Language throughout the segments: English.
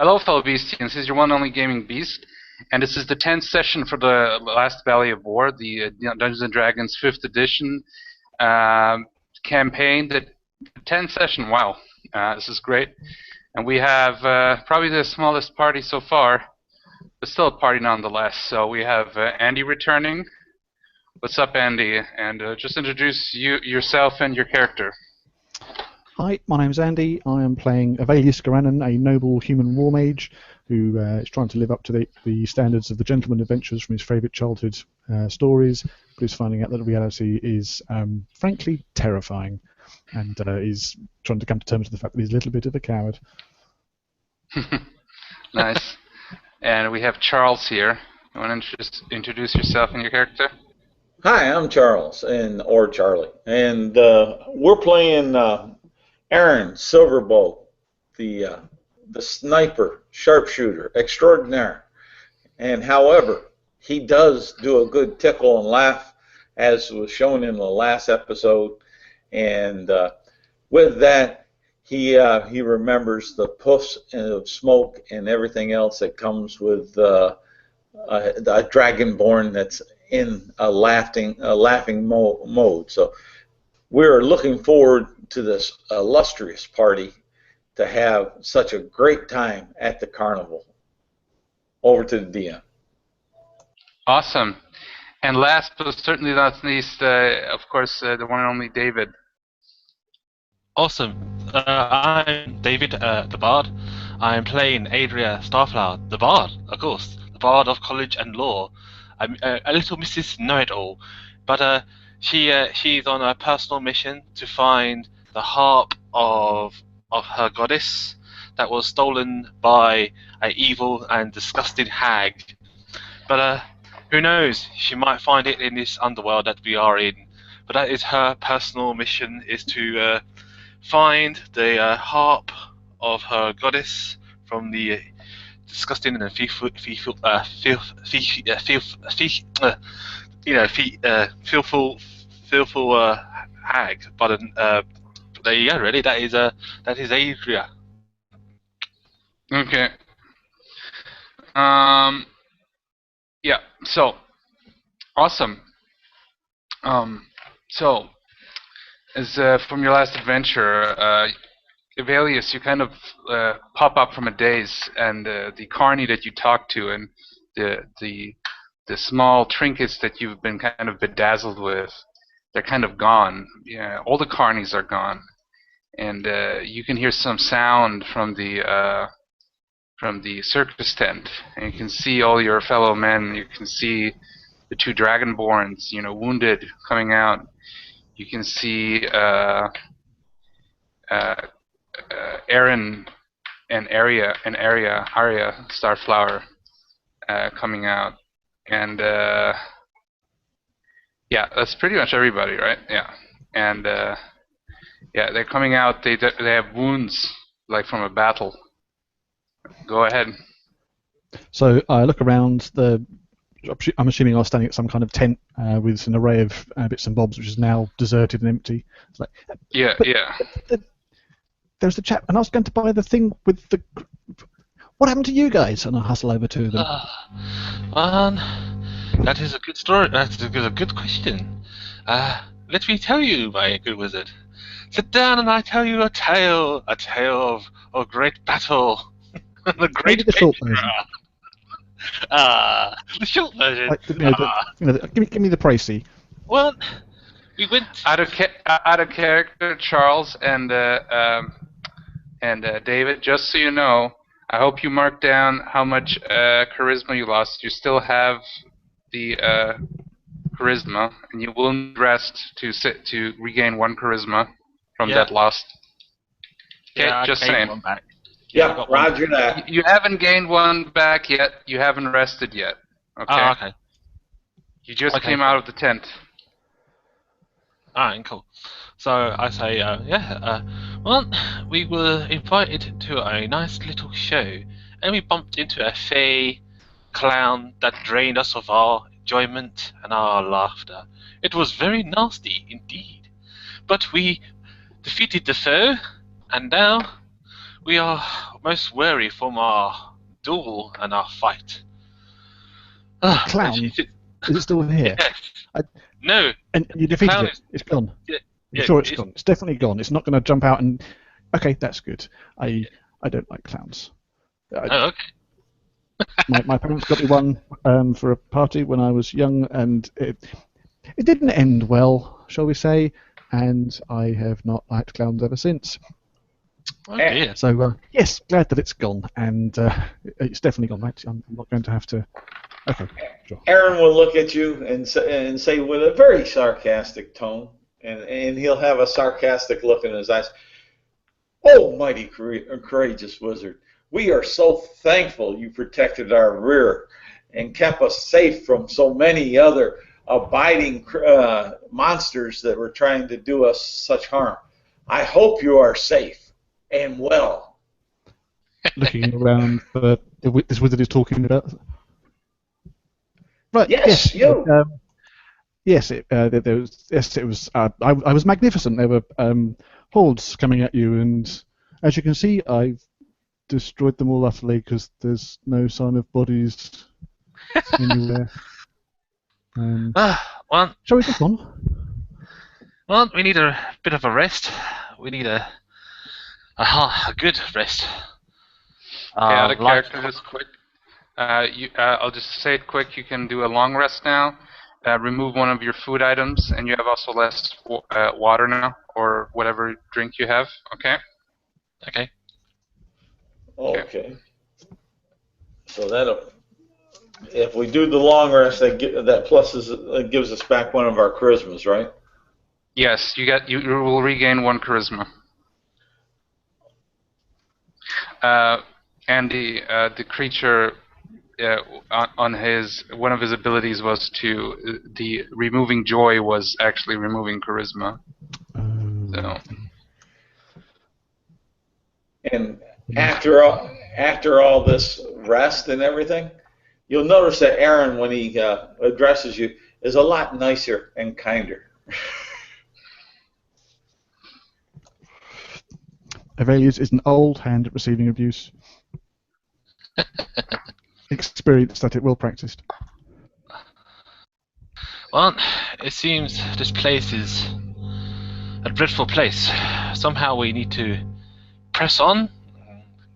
Hello, fellow Beastians. This is your one and only gaming beast, and this is the 10th session for the Last Valley of War, the Dungeons and Dragons 5th edition campaign. The 10th session. Wow, this is great. And we have probably the smallest party so far, but still a party nonetheless. So we have Andy returning. What's up, Andy? And just introduce yourself and your character. Hi, my name's Andy. I am playing Avelius Garanon, a noble human war mage who is trying to live up to the standards of the gentleman adventures from his favourite childhood stories, but is finding out that reality is frankly terrifying, and is trying to come to terms with the fact that he's a little bit of a coward. Nice. And we have Charles here. You want to introduce yourself and your character? Hi, I'm Charles, or Charlie, and we're playing Aaron Silverbow, the sniper, sharpshooter extraordinaire. And however, he does do a good tickle and laugh, as was shown in the last episode. And with that, he remembers the puffs of smoke and everything else that comes with a dragonborn that's in a laughing mode. So we're looking forward to this illustrious party to have such a great time at the carnival. Over to the DM. Awesome. And last but certainly not least, of course, the one and only David. Awesome. I'm David, the Bard. I'm playing Adria Starflower, the Bard, of course. The Bard of College and Law. I'm a little Mrs. Know-it-all. But she's on a personal mission to find the harp of her goddess that was stolen by an evil and disgusting hag. But who knows? She might find it in this underworld that we are in. But that is her personal mission: is to find the harp of her goddess from the disgusting and fearful hag. But there you go. Really, that is Adria. Okay. Yeah. So awesome. So as from your last adventure, Avelius, you kind of pop up from a daze, and the carny that you talked to, and the small trinkets that you've been kind of bedazzled with, they're kind of gone. Yeah, all the carnies are gone, and you can hear some sound from the circus tent, and you can see all your fellow men. You can see the two dragonborns, wounded, coming out. You can see Aaron and Arya Starflower coming out, and yeah, that's pretty much everybody, right? Yeah, and yeah, they're coming out. They have wounds like from a battle. Go ahead. So I look around. I'm assuming I was standing at some kind of tent with an array of bits and bobs, which is now deserted and empty. It's like, yeah. There's the chap, and I was going to buy the thing with the. What happened to you guys? And I hustle over to them. That is a good story. That's a good question. Let me tell you, my good wizard. Sit down, and I tell you a tale of great battle, the great the short version. The short version. Like, give me the précis. Well, we went out of character, Charles and David. Just so you know, I hope you marked down how much charisma you lost. You still have the charisma, and you will need rest to regain 1 charisma from that lost. Okay, yeah, just saying. One back. Yeah, roger that. You haven't gained 1 back yet. You haven't rested yet. Okay. Oh, okay. You just came out of the tent. Alright, cool. So I say, well, we were invited to a nice little show, and we bumped into a fey clown that drained us of our enjoyment and our laughter. It was very nasty indeed. But we defeated the foe, and now we are most weary from our duel and our fight. Clown? Is it still here? Yes. No. And you The defeated clown it. It's gone. Yeah, You're sure it's gone? It's definitely gone. It's not going to jump out and... Okay, that's good. I don't like clowns. Oh, okay. My parents got me one for a party when I was young, and it didn't end well, shall we say, and I have not liked clowns ever since. Oh dear. So, yes, glad that it's gone, and it's definitely gone, right? I'm not going to have to... Okay, sure. Aaron will look at you and say with a very sarcastic tone, and he'll have a sarcastic look in his eyes, "Oh, mighty courageous wizard, we are so thankful you protected our rear and kept us safe from so many other abiding monsters that were trying to do us such harm. I hope you are safe and well." Looking around for this wizard is talking about... Right, Yes, you. Yes, it was. Yes, it was. I was magnificent. There were hordes coming at you, and as you can see, I've destroyed them all utterly because there's no sign of bodies anywhere. Well, Shall we get on? Well, we need a bit of a rest. We need a good rest. Okay, out of character, just quick. I'll just say it quick. You can do a long rest now. Remove one of your food items, and you have also less water now, or whatever drink you have. Okay. Okay. So if we do the long rest, that gives us back one of our charismas, right? Yes, you will regain 1 charisma. And the creature on one of his abilities was the removing joy was actually removing charisma. So. And after all this rest and everything, you'll notice that Aaron, when he addresses you, is a lot nicer and kinder. Avelius is an old hand at receiving abuse. Experienced at it, well practiced. Well, it seems this place is a dreadful place. Somehow we need to press on,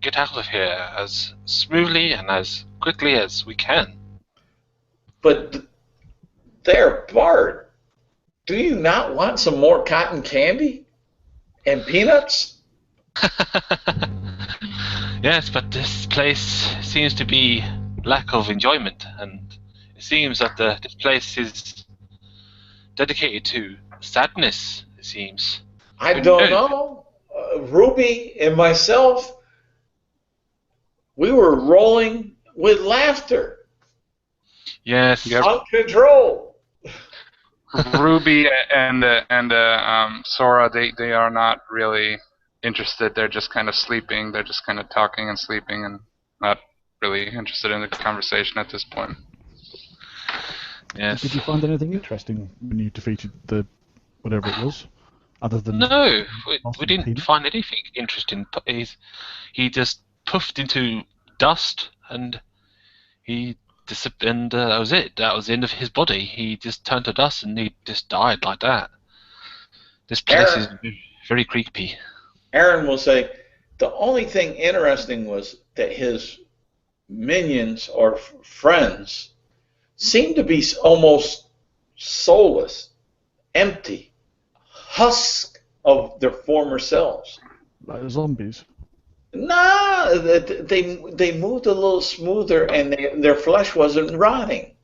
get out of here as smoothly and as quickly as we can. But there, Bart, do you not want some more cotton candy and peanuts? Yes, but this place seems to be lack of enjoyment, and it seems that this place is dedicated to sadness, it seems. I don't know. Ruby and myself, we were rolling with laughter. Yes. Uncontrolled. Ruby and Sora, they are not really interested. They're just kind of sleeping. They're just kind of talking and sleeping and not really interested in the conversation at this point. Yes. Did you find anything interesting when you defeated the whatever it was, other than... No, we didn't find anything interesting. He just puffed into dust and and that was it. That was the end of his body. He just turned to dust and he just died like that. This place is very creepy. Aaron will say, the only thing interesting was that his minions or friends seemed to be almost soulless, empty, husk of their former selves. Like zombies? Nah, they moved a little smoother and their flesh wasn't rotting.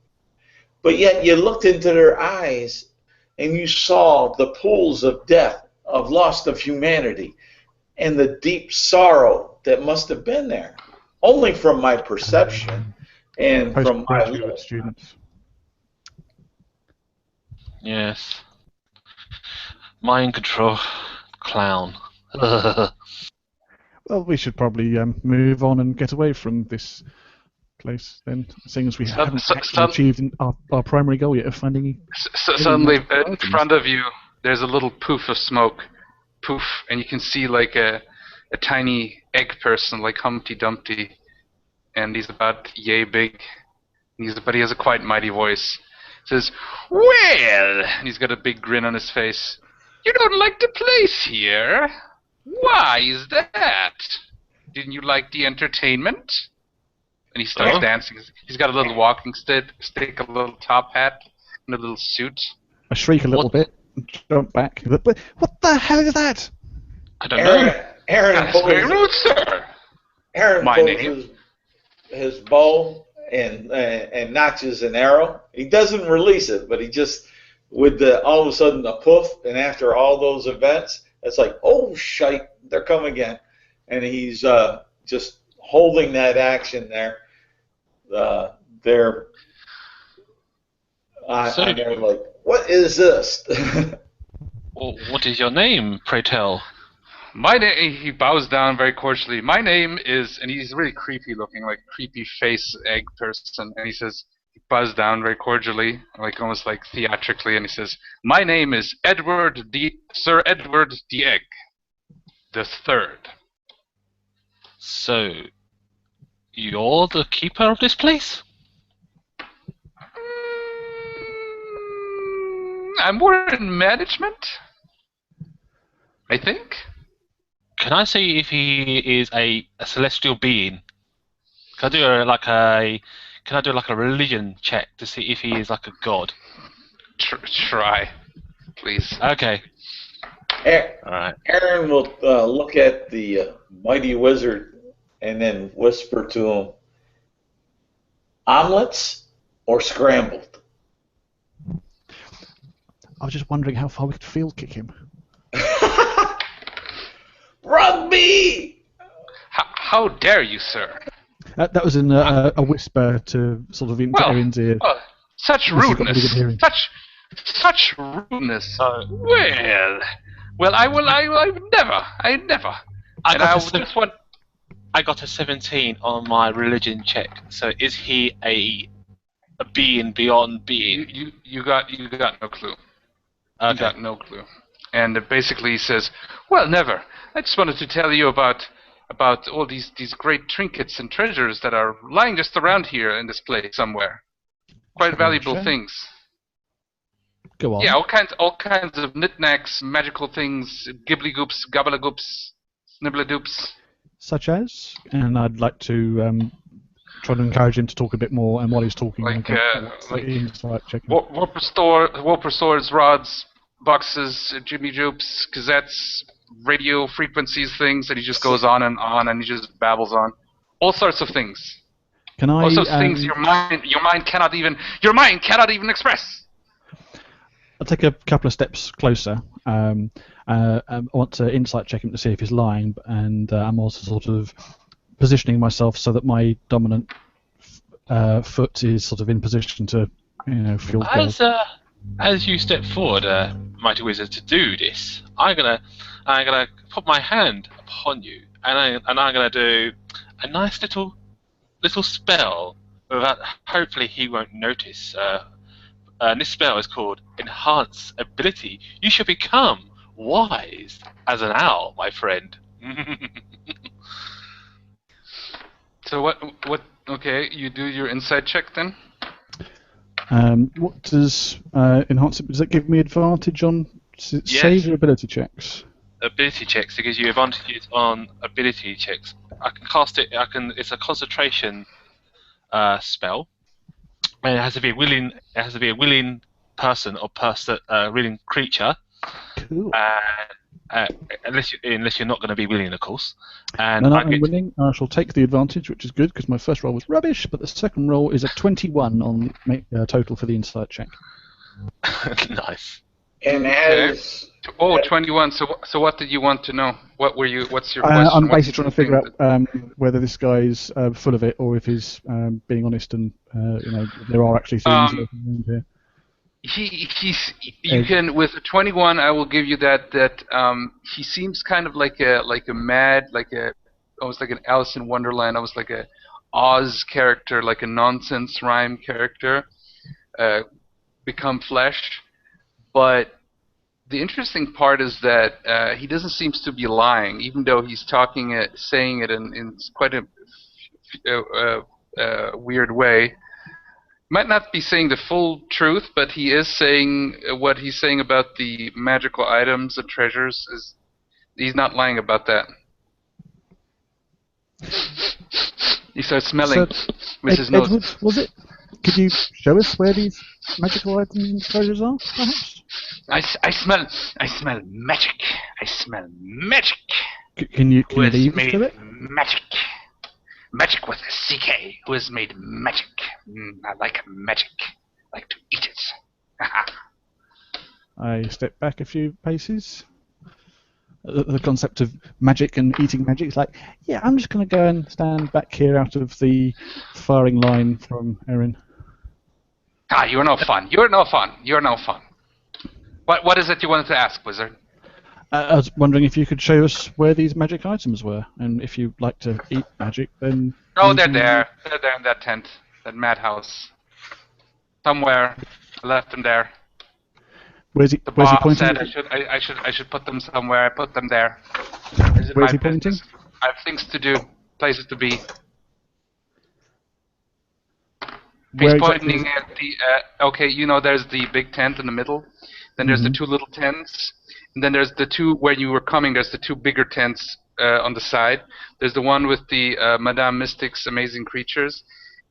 But yet you looked into their eyes and you saw the pools of death, of loss of humanity, and the deep sorrow that must have been there. Only from my perception and from my students. Yes. Mind control. Clown. Well, we should probably move on and get away from this place then, seeing as we haven't actually achieved our primary goal yet of finding... Suddenly, in front of you, there's a little poof of smoke. Poof, and you can see like a tiny egg person like Humpty Dumpty, and he's about yay big. But he has a quite mighty voice. Says, "Well," and he's got a big grin on his face. "You don't like the place here? Why is that? Didn't you like the entertainment?" And he starts dancing. He's got a little walking stick, a little top hat, and a little suit. I shriek a little bit, jump back. But what the hell is that? I don't know. Aaron That's very rude, sir. Aaron My pulls name? his bow and notches an arrow. He doesn't release it, but he just, with all of a sudden a poof, and after all those events, it's like, oh shite, they're coming again. And he's just holding that action there. They're like, what is this? Well, what is your name, pray tell? My name, he bows down very cordially. My name is, and he's really creepy looking, like creepy face egg person. And he says, he bows down very cordially, like almost like theatrically, and he says, "My name is Sir Edward the Egg, the Third." So, you're the keeper of this place? I'm more in management, I think. Can I see if he is a celestial being? Can I do like a religion check to see if he is like a god? Try, please. Okay. All right. Aaron will look at the mighty wizard and then whisper to him, "Omelets or scrambled?" I was just wondering how far we could field kick him. Rugby! How dare you, sir? That was in a whisper to sort of into Aaron's ear. Such rudeness! Such rudeness! Well, I never. I got a 17 on my religion check. So is he a being beyond being? You got no clue. Okay. You got no clue. And basically he says, "Well, never. I just wanted to tell you about all these great trinkets and treasures that are lying just around here in this place somewhere. Quite valuable things." Go on. Yeah, all kinds of knickknacks, magical things, gibbly-goops, gobble-goops, snibble-doops. Such as? And I'd like to try to encourage him to talk a bit more, and while he's talking, insight checking. Warper swords, rods, boxes, Jimmy Joops, cassettes, radio frequencies, things that he just goes on, and he just babbles on. All sorts of things. All sorts of things your mind cannot even express. I'll take a couple of steps closer. I want to insight check him to see if he's lying, and I'm also sort of positioning myself so that my dominant foot is sort of in position to, field goal. As you step forward, mighty wizard, to do this, I'm gonna put my hand upon you, and I'm gonna do a nice little spell. Without, hopefully he won't notice. And this spell is called Enhance Ability. You shall become wise as an owl, my friend. So what? Okay, you do your insight check then. What does enhance? Does that give me advantage on save or ability checks? Ability checks. It gives you advantages on ability checks. I can cast it. It's a concentration spell, and it has to be a willing. It has to be a willing person or willing creature. Cool. Unless you're not going to be willing, of course. And no, I'm willing. I shall take the advantage, which is good because my first roll was rubbish, but the second roll is a 21 on the total for the insight check. Nice. And as 21. So what did you want to know? What's your question? I'm basically trying to figure out whether this guy's full of it or if he's being honest and there are actually things around here. You can, with a 21, I will give you that he seems kind of like a mad, almost like an Alice in Wonderland, almost like a Oz character, like a nonsense rhyme character, become flesh. But the interesting part is that he doesn't seem to be lying, even though he's saying it in quite a weird way. Might not be saying the full truth, but he is saying what he's saying about the magical items, the treasures. He's not lying about that. He starts smelling with his nose. Edward, was it? Could you show us where these magical items and treasures are, perhaps? I smell magic. I smell magic. Can you Who has lead us made to it? magic? Magic with a CK. Who has made magic? I like magic. I like to eat it. I step back a few paces. The concept of magic and eating magic is like, yeah, I'm just going to go and stand back here out of the firing line from Erin. You're no fun. You're no fun. You're no fun. What is it you wanted to ask, Wizard? I was wondering if you could show us where these magic items were, and if you like to eat magic, then... Oh, they're there. They're there in that tent, that madhouse. Somewhere. I left them there. Where's he Boss pointing? said I should put them somewhere. I put them there. Where's he pointing? I have things to do, places to be. He's pointing at the. Okay, you know, there's the big tent in the middle. Then there's the two little tents, and then there's the two where you were coming. There's the two bigger tents on the side. There's the one with the Madame Mystic's amazing creatures,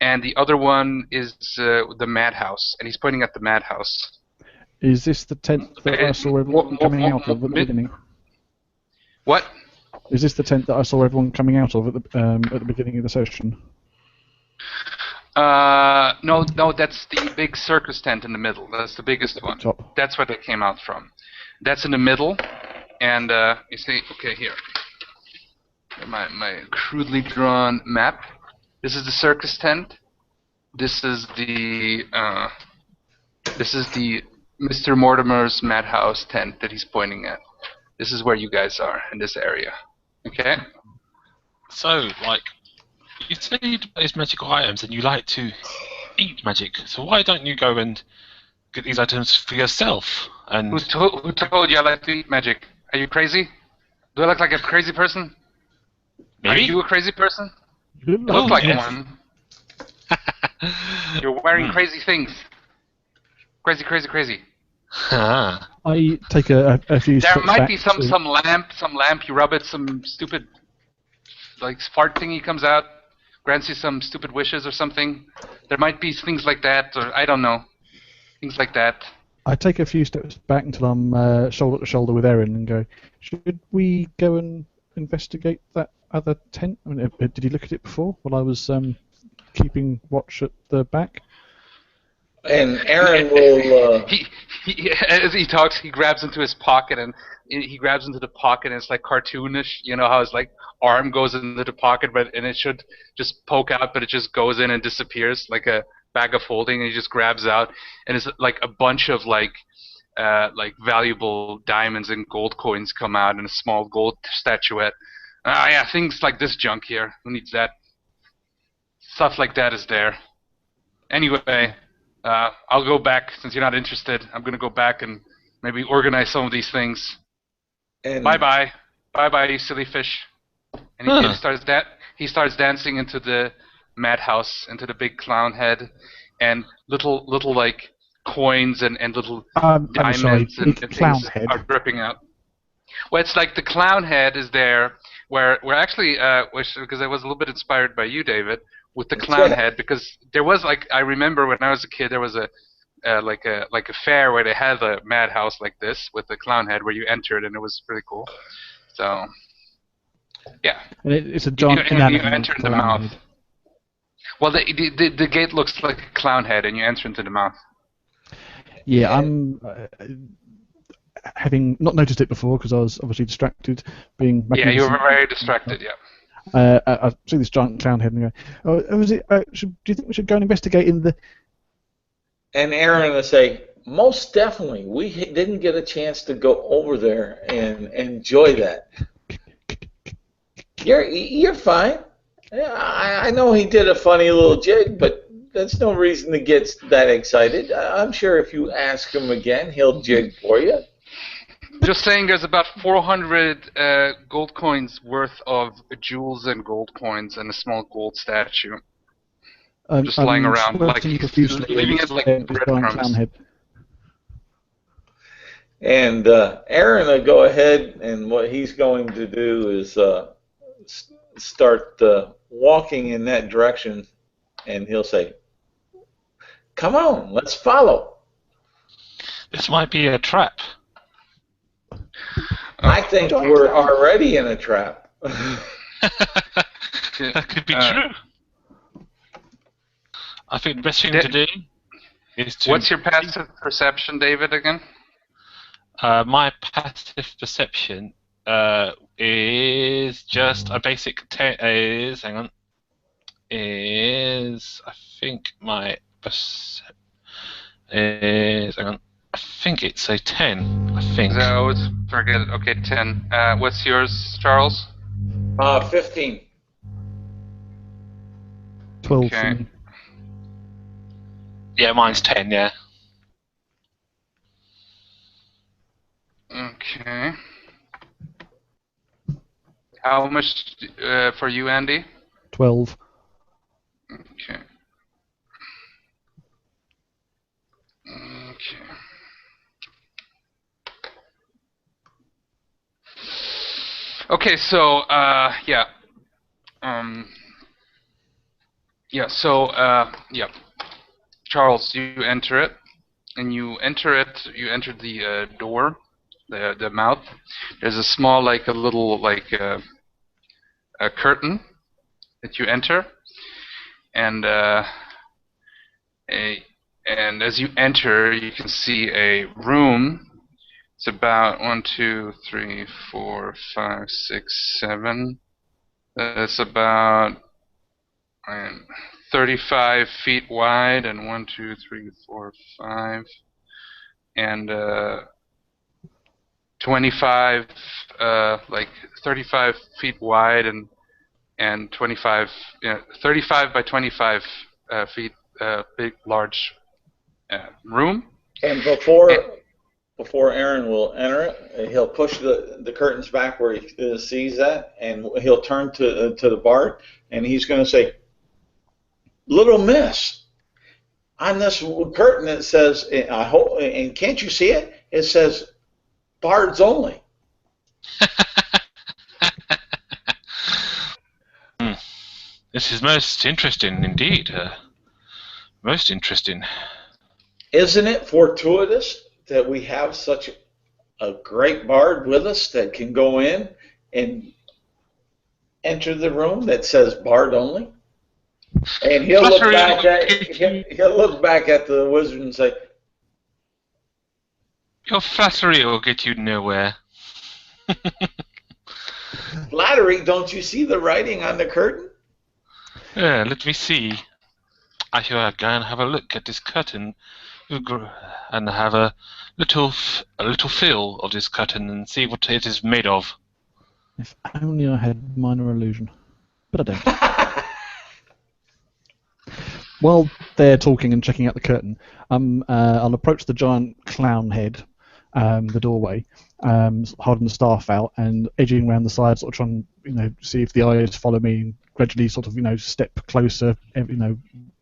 and the other one is the madhouse. And he's pointing at the madhouse. Is this the tent that I saw everyone coming out of at the beginning? What? Is this the tent that I saw everyone coming out of at the beginning of the session? No, that's the big circus tent in the middle. That's the biggest one. Top. That's where they came out from. That's in the middle, and you see, okay, here, my crudely drawn map. This is the circus tent. This is the Mr. Mortimer's madhouse tent that he's pointing at. This is where you guys are in this area. Okay. So, like, you say you these magical items and you like to eat magic. So why don't you go and get these items for yourself? And Who told you I like to eat magic? Are you crazy? Do I look like a crazy person? maybe? Are you a crazy person? You You look like yes. one. You're wearing crazy things. Crazy, crazy, crazy. Ah. I take a few There steps might back be some to- lamp. You rub it, some stupid like fart thingy comes out, grants you some stupid wishes or something. There might be things like that, or I don't know, things like that. I take a few steps back until I'm shoulder to shoulder with Erin and go, should we go and investigate that other tent? I mean, did you look at it before while I was keeping watch at the back? And Aaron will. As he talks, he grabs into his pocket and he grabs into the pocket, and it's like cartoonish. You know how his like arm goes into the pocket, and it should just poke out, but it just goes in and disappears like a bag of holding, and he just grabs out, and it's like a bunch of like valuable diamonds and gold coins come out, and a small gold statuette. Yeah, things like this junk here. Who needs that? Stuff like that is there. Anyway. I'll go back, since you're not interested. I'm going to go back and maybe organize some of these things. And Bye-bye. Bye-bye, you silly fish. And he starts dancing into the madhouse, into the big clown head, and little like coins and little diamonds and clown things head. are dripping out. Well, it's like the clown head is there, where actually, because I was a little bit inspired by you, David, with the clown head, because there was like, I remember when I was a kid, there was a fair where they had a madhouse like this with the clown head where you entered, and it was pretty cool. So yeah, And it's a giant you inanimate enter in the clown mouth. head. Well, the gate looks like a clown head, and you enter into the mouth. Yeah, I'm having not noticed it before because I was obviously distracted, being. Yeah, you were very distracted. Yeah. I see this giant clown head and go, oh, was it? Do you think we should go and investigate in the? And Aaron will say, most definitely. We didn't get a chance to go over there and enjoy that. You're fine. I know he did a funny little jig, but that's no reason to get that excited. I'm sure if you ask him again, he'll jig for you. Just saying, there's about 400 gold coins worth of jewels and gold coins and a small gold statue just lying around, like squirting profusely leaving it against like this giant clown breadcrumbs. head. And Aaron will go ahead, and what he's going to do is start walking in that direction, and he'll say, "Come on, let's follow." This might be a trap. I think we're already in a trap. That could be true. I think the best thing to do is to... What's your passive perception, David, again? My passive perception is just a basic 10. Hang on. I think my hang on. I think it's a 10. I think. So forget it. Okay, 10. What's yours, Charles? 15. 12 Okay. for me. Yeah, mine's 10. Yeah. Okay. How much for you, Andy? 12. Okay. Okay. Okay, so yeah. Charles, you enter it, and you enter the door, the mouth. There's a small, like a little, like a curtain that you enter, and as you enter, you can see a room. It's about 1, 2, 3, 4, 5, 6, 7. It's about 35 feet wide, and 1, 2, 3, 4, 5, and 25, like 35 feet wide, and 25, 35 by 25 feet, big, large room. And before Aaron will enter it, he'll push the curtains back where he sees that, and he'll turn to the bard, and he's going to say, "Little miss, on this curtain it says, and can't you see it? It says bards only." This is most interesting indeed. Most interesting. Isn't it fortuitous that we have such a great bard with us that can go in and enter the room that says bard only? And he'll look back at the wizard and say, "Your flattery will get you nowhere." "Flattery? Don't you see the writing on the curtain?" Yeah, let me see. I shall go and have a look at this curtain, and have a little feel of this curtain and see what it is made of. If only I had minor illusion. But I don't. While they're talking and checking out the curtain, I'll approach the giant clown head, the doorway, holding the staff out and edging around the side, sort of trying, see if the eyes follow me, and gradually sort of, step closer,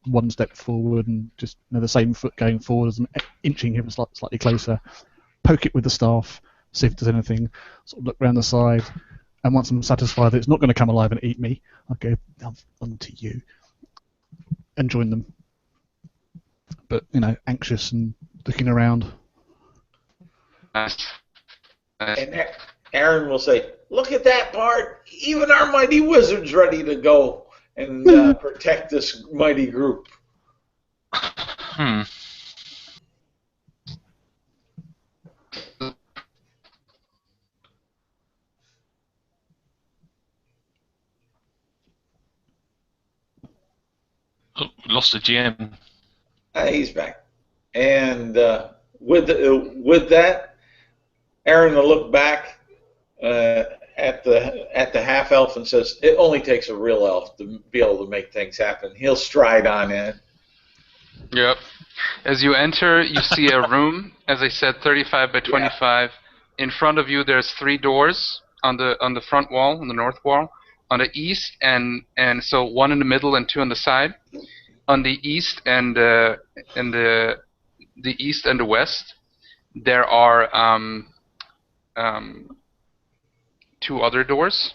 one step forward, and just the same foot going forward and inching him slightly closer. Poke it with the staff, see if there's anything. Sort of look around the side, and once I'm satisfied that it's not going to come alive and eat me, I'll go on to you and join them. But anxious and looking around. And Aaron will say, "Look at that, bard! Even our mighty wizard's ready to go and protect this mighty group." Oh, lost the GM. He's back. And with that, Aaron will look back at the half elf and says, "It only takes a real elf to be able to make things happen." He'll stride on in. Yep. As you enter, you see a room, as I said, 35 by 25, in front of you, there's 3 doors on the front wall, on the north wall. On the east, and so 1 in the middle and 2 on the side. On the east and the east and the west, there are 2 other doors,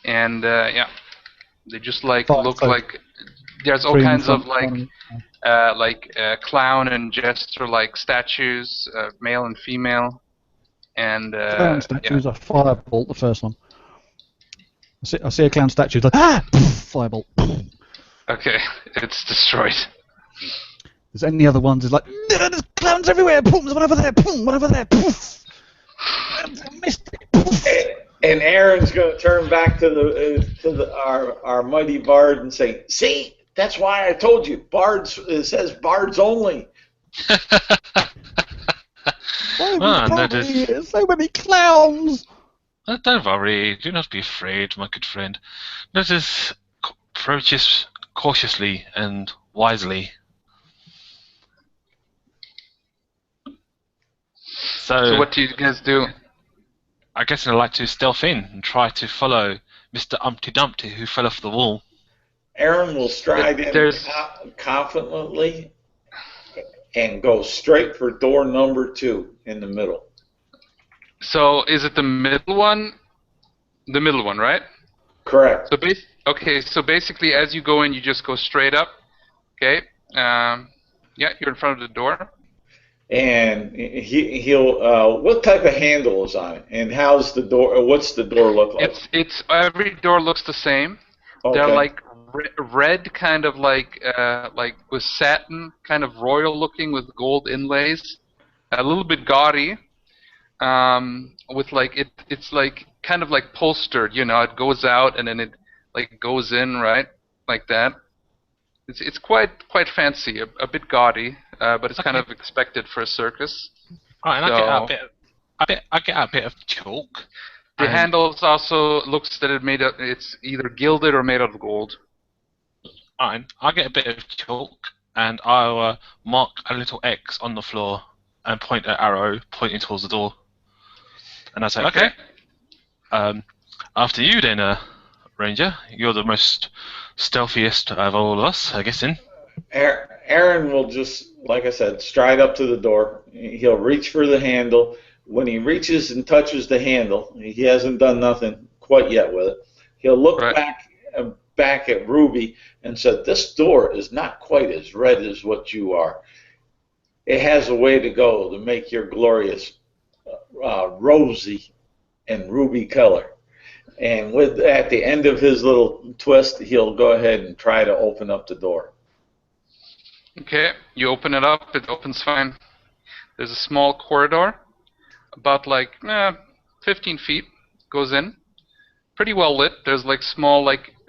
and yeah, they just like look like there's all kinds of like clown and jester like statues, male and female, and clown statues are firebolt. The first one. I see a clown statue. It's like firebolt. Okay, it's destroyed. There's any other ones? It's like there's clowns everywhere. Boom, there's one over there. Boom, one over there. Poof. I missed it. Poof. And Aaron's going to turn back to our mighty bard and say, "See, that's why I told you, bards. It says bards only." So many clowns. Don't worry. Do not be afraid, my good friend. Let us approach this cautiously and wisely. So what do you guys do? I guess I'd like to stealth in and try to follow Mr. Umpty Dumpty, who fell off the wall. Aaron will stride in confidently and go straight for door number 2 in the middle. So is it the middle one? The middle one, right? Correct. So okay, so basically as you go in, you just go straight up. Okay. Yeah, you're in front of the door. And he'll what type of handle is on it, and how's the door? What's the door look like? It's every door looks the same. Okay. They're like red, kind of like with satin, kind of royal looking with gold inlays, a little bit gaudy. With like it's like kind of like polstered, you know. It goes out and then it like goes in, right, like that. It's quite fancy, a bit gaudy, but it's kind of expected for a circus. Right, and I get out a bit of chalk. The handles also looks that it's either gilded or made out of gold. Fine, I get a bit of chalk and I'll mark a little X on the floor and point an arrow pointing towards the door. And I say, okay. After you then, Ranger. You're the most stealthiest of all of us, I guess. Aaron will just, like I said, stride up to the door. He'll reach for the handle. When he reaches and touches the handle, he hasn't done nothing quite yet with it. He'll look back at Ruby and said, "This door is not quite as red as what you are. It has a way to go to make your glorious rosy and ruby color." And at the end of his little twist, he'll go ahead and try to open up the door. Okay, you open it up. It opens fine. There's a small corridor, about like 15 feet. Goes in. Pretty well lit. There's like small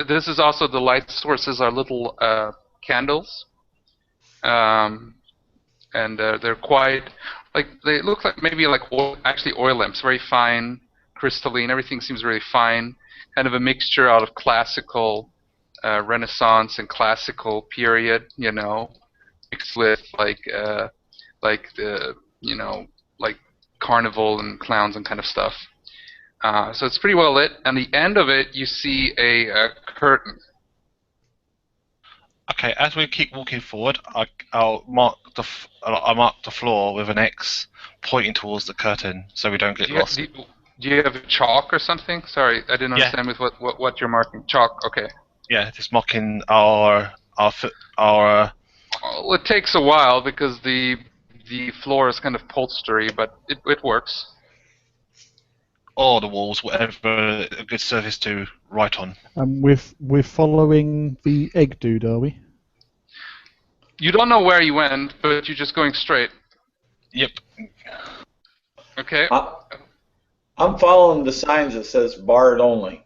this is also the light sources are little candles, and they're quite they look like maybe like oil lamps, very fine, crystalline. Everything seems really fine. Kind of a mixture out of classical Renaissance and classical period, you know, mixed with like the like carnival and clowns and kind of stuff. So it's pretty well lit. And the end of it, you see a curtain. Okay, as we keep walking forward, I'll mark the floor with an X pointing towards the curtain so we don't get lost. Do you have chalk or something? Sorry, I didn't understand with what you're marking. Chalk, okay. Yeah, just marking our. Well, it takes a while because the floor is kind of upholstery, but it works. Or the walls, whatever a good surface to write on. We're following the egg dude, are we? You don't know where he went, but you're just going straight. Yep. Okay. I'm following the signs that says "Bard only,"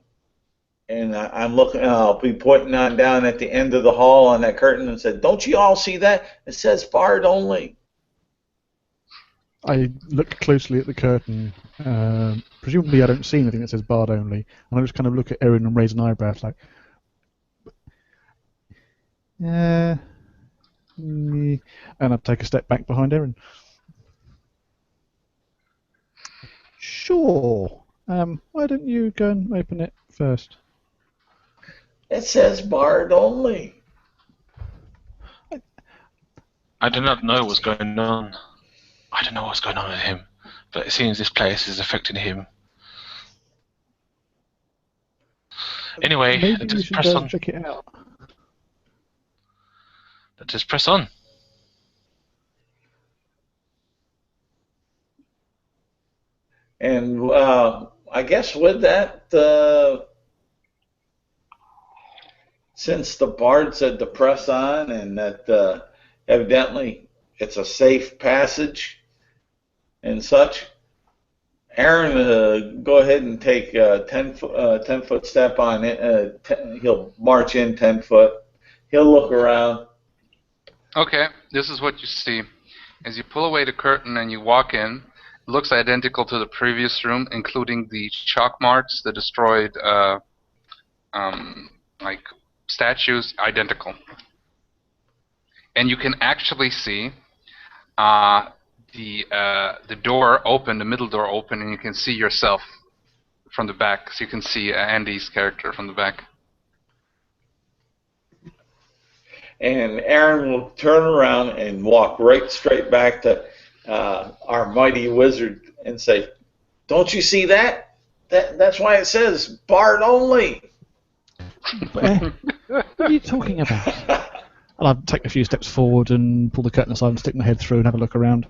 and I'm looking. I'll be pointing on down at the end of the hall on that curtain and said, "Don't you all see that? It says Bard only." I look closely at the curtain. Presumably, I don't see anything that says "Bard only," and I just kind of look at Erin and raise an eyebrow, like, and I take a step back behind Erin. Sure. Why don't you go and open it first? It says barred only. I do not know what's going on. I don't know what's going on with him, but it seems this place is affecting him. Anyway, Maybe you just should press go on. check it out. Just press on. And I guess with that, since the bard said to press on and that evidently it's a safe passage and such, Aaron, go ahead and take a 10-foot step on it. He'll march in 10 foot. He'll look around. Okay, this is what you see. As you pull away the curtain and you walk in, it looks identical to the previous room, including the chalk marks, the destroyed like statues, identical. And you can actually see the door open, the middle door open, and you can see yourself from the back. So you can see Andy's character from the back. And Aaron will turn around and walk right straight back to our mighty wizard and say, "Don't you see that? That's why it says barred only." What are you talking about? And I'd take a few steps forward and pull the curtain aside and stick my head through and have a look around.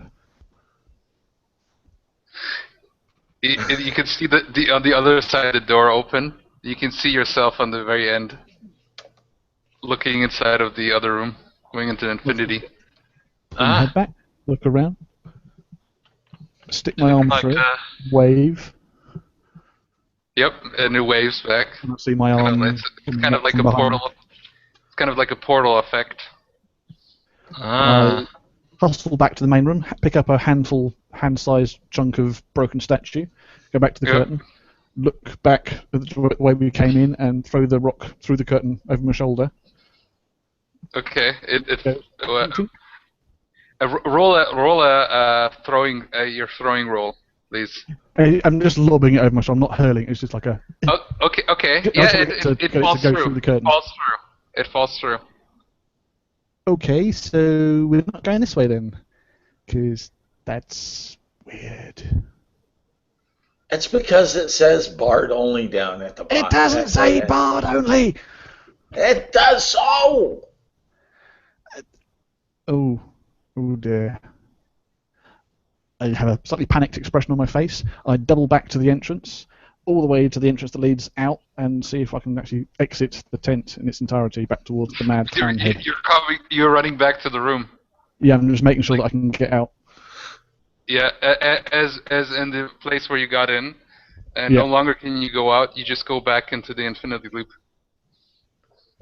You can see on the other side of the door open. You can see yourself on the very end, looking inside of the other room, going into infinity. Pull my head back, look around, stick my arm like, through, wave. Yep, and it waves back. And I see my arm. It's kind of like a portal. It's kind of like a portal effect. I hustle back to the main room, pick up a hand-sized chunk of broken statue, go back to the curtain, look back at the way we came in, and throw the rock through the curtain over my shoulder. Okay. Roll a throwing your throwing roll, please. I'm just lobbing it over my shoulder. I'm not hurling. It's just like a. Oh, okay. I Yeah, get to it go falls through through. the curtain. It falls through. Okay, so we're not going this way then, because that's weird. It's because it says barred only down at the bottom. It doesn't say barred only. It does so. Oh dear. I have a slightly panicked expression on my face. I double back to the entrance, all the way to the entrance that leads out, and see if I can actually exit the tent in its entirety back towards the mad clown head. You're running back to the room. Yeah, I'm just making sure that I can get out. Yeah, as in the place where you got in, and no longer can you go out. You just go back into the infinity loop.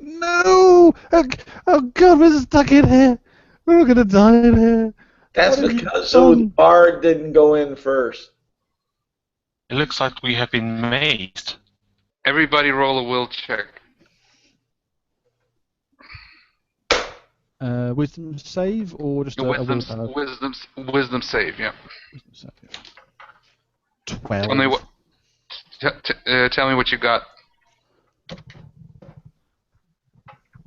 No! Oh God, we're stuck in here. We're all gonna die in here. That's because the bard didn't go in first. It looks like we have been mazed. Everybody roll a will check. Wisdom save or just a willpower? Wisdom save, yeah. Wisdom save. 12. Tell me what you got.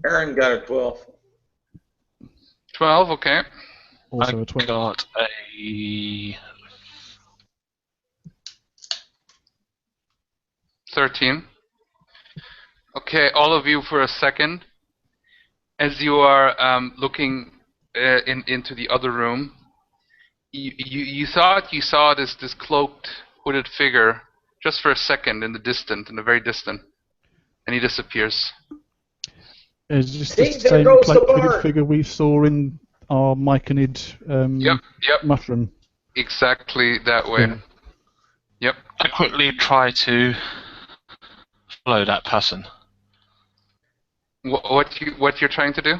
Aaron got a 12. 12, okay. Also a 12. I got a 13. Okay, all of you for a second. As you are looking into the other room, you thought you saw this cloaked, hooded figure just for a second in the very distant, and he disappears. Is this the same cloaked figure we saw in our myconid mushroom? Exactly that way. Yeah. Yep. I quickly try to follow that person. What you're trying to do?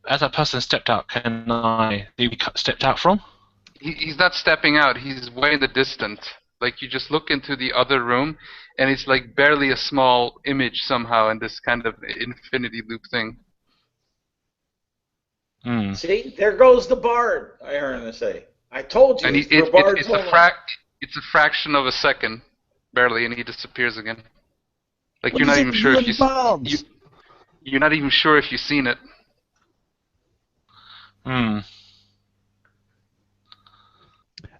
As that person stepped out, can I see where he stepped out from? He's not stepping out. He's way in the distance. Like, you just look into the other room, and it's like barely a small image somehow in this kind of infinity loop thing. See, there goes the bard. Aaron to say, I told you. And It's a fraction of a second, barely, and he disappears again. Like What you're is not it even with sure you if and bards? you're not even sure if you've seen it. Hmm.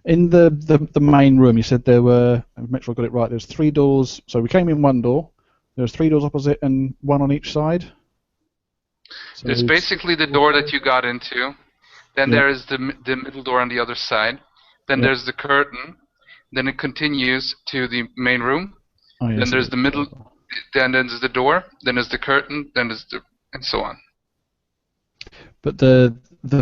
In the main room, you said there were, make sure I got it right, there's 3 doors. So we came in one door, there's 3 doors opposite and 1 on each side. So There's it's basically the door that you got into. Then Yep. there is the middle door on the other side. Then Yep. there's the curtain. Then it continues to the main room. Oh, Then yes, there's the middle. Then there's the door. Then there's the curtain. Then there's the and so on. But the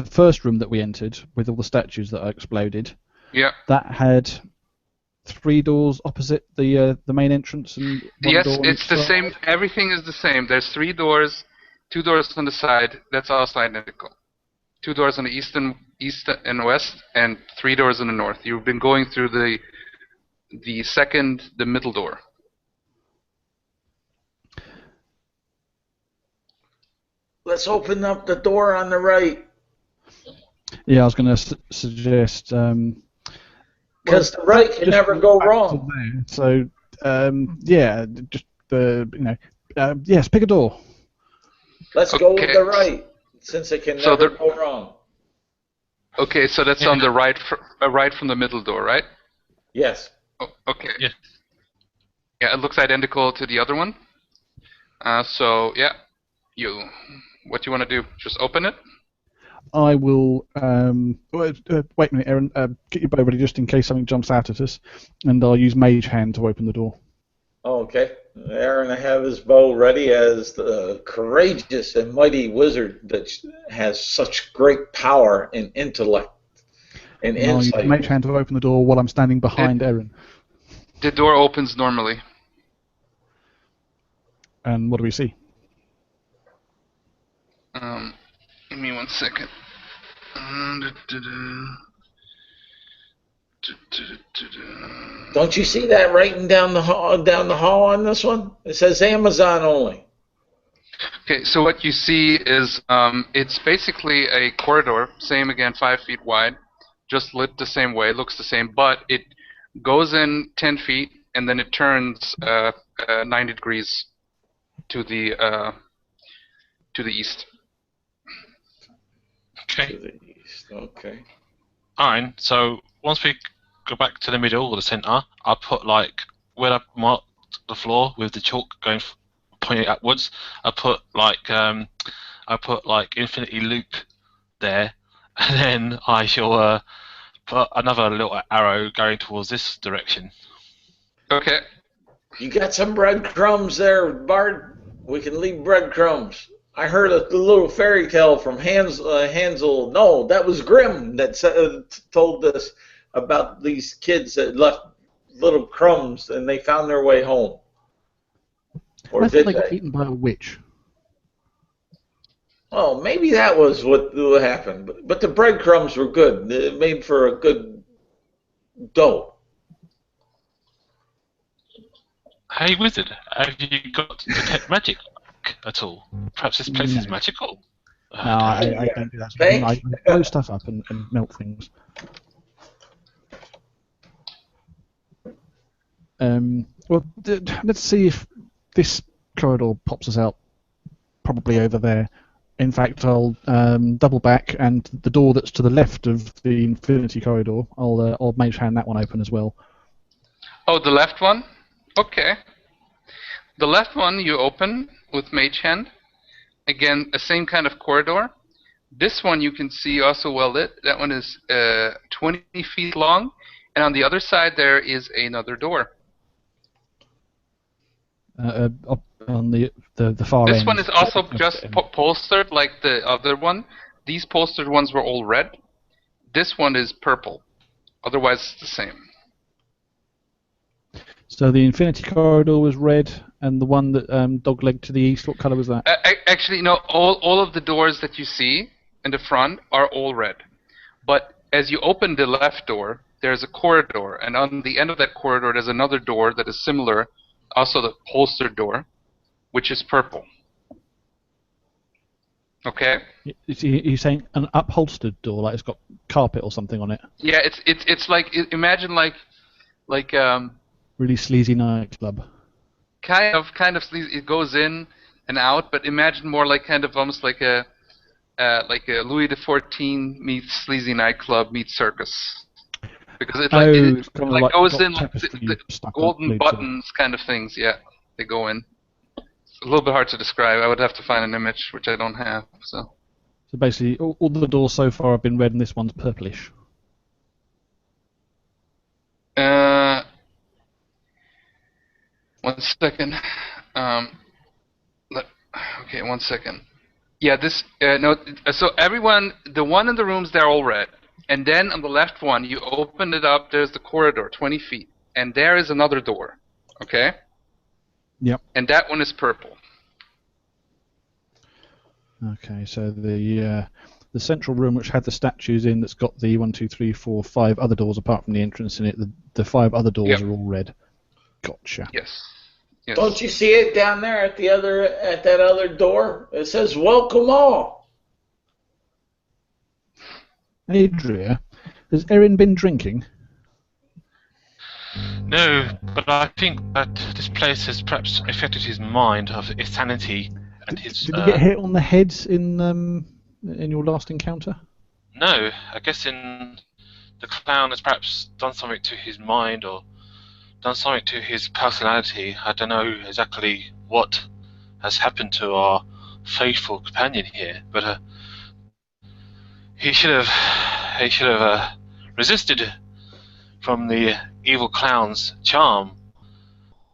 first room that we entered with all the statues that are exploded, Yeah. that had 3 doors opposite the main entrance and 1 Yes, door on it's each the side. same. Everything is the same. There's 3 doors, 2 doors on the side. That's also identical. 2 doors on the east and west, and 3 doors on the north. You've been going through the middle door. Let's open up the door on the right. Yeah, I was going to suggest. Because the right can never go wrong. There. So, yeah, just yes, pick a door. Let's go with the right, since it can never go wrong. Okay, so that's on the right, right from the middle door, right? Yes. Oh, okay. Yeah. Yeah, it looks identical to the other one. So yeah, what do you want to do? Just open it? I will. Wait a minute, Aaron. Get your bow ready just in case something jumps out at us, and I'll use Mage Hand to open the door. Okay. Aaron, I have his bow ready as the courageous and mighty wizard that has such great power and intellect and insight. I'll use Mage Hand to open the door while I'm standing behind Aaron. The door opens normally. And what do we see? Give me 1 second. Don't you see that writing down the hall on this one? It says Amazon only. Okay, so what you see is it's basically a corridor, same again, 5 feet wide, just lit the same way, looks the same, but it goes in 10 feet and then it turns 90 degrees to the east. Okay. To the east. Okay. Fine. So once we go back to the middle or the center, I'll put like where I marked the floor with the chalk pointing upwards. I put like infinity loop there, and then I shall put another little arrow going towards this direction. Okay. You got some breadcrumbs there, Bart. We can leave breadcrumbs. I heard a little fairy tale from Hansel. No, that was Grimm that told us about these kids that left little crumbs and they found their way home. Or I did thought they got eaten by a witch. Oh, maybe that was what happened. But the breadcrumbs were good. They made for a good dough. Hey, wizard, have you got detect magic at all? Perhaps this place is magical. No, I don't do that. I blow stuff up and melt things. Well, let's see if this corridor pops us out. Probably over there. In fact, I'll double back, and the door that's to the left of the Infinity Corridor, I'll Mage Hand that one open as well. Oh, the left one? Okay. The left one you open with Mage Hand. Again, the same kind of corridor. This one you can see also well lit. That one is 20 feet long, and on the other side there is another door. Up on the far end. This one is also just polstered like the other one. These polstered ones were all red. This one is purple. Otherwise, it's the same. So the Infinity Corridor was red, and the one that dogleg to the east, what colour was that? Actually, no. All of the doors that you see in the front are all red. But as you open the left door, there's a corridor, and on the end of that corridor, there's another door that is similar, also the holstered door, which is purple. Okay. You're saying an upholstered door, like it's got carpet or something on it? Yeah, it's like imagine like like Really sleazy nightclub. kind of sleazy. It goes in and out, but imagine more like kind of almost like a Louis XIV meets sleazy nightclub meets circus. Because it It's kind of like like goes got in like the tapestry stuck on golden lids. buttons kind of things. Yeah, they go in. It's a little bit hard to describe. I would have to find an image, which I don't have. So. So basically, all the doors so far have been red, and this one's purplish. One second. Okay, 1 second. Yeah, this no. So everyone, the one in the rooms, they're all red, and then on the left one, you open it up. There's the corridor, 20 feet, and there is another door. Okay. Yep. And that one is purple. Okay, so the central room, which had the statues in, that's got the 1, 2, 3, 4, 5 other doors apart from the entrance in it. The 5 other doors Yep. are all red. Gotcha. Yes. Yes. Don't you see it down there at that other door? It says "Welcome all." Adria, has Erin been drinking? No, but I think that this place has perhaps affected his mind of his sanity and his. Did you get hit on the head in your last encounter? No, I guess the clown has perhaps done something to his mind or done something to his personality. I don't know exactly what has happened to our faithful companion here, but he should have resisted from the evil clown's charm.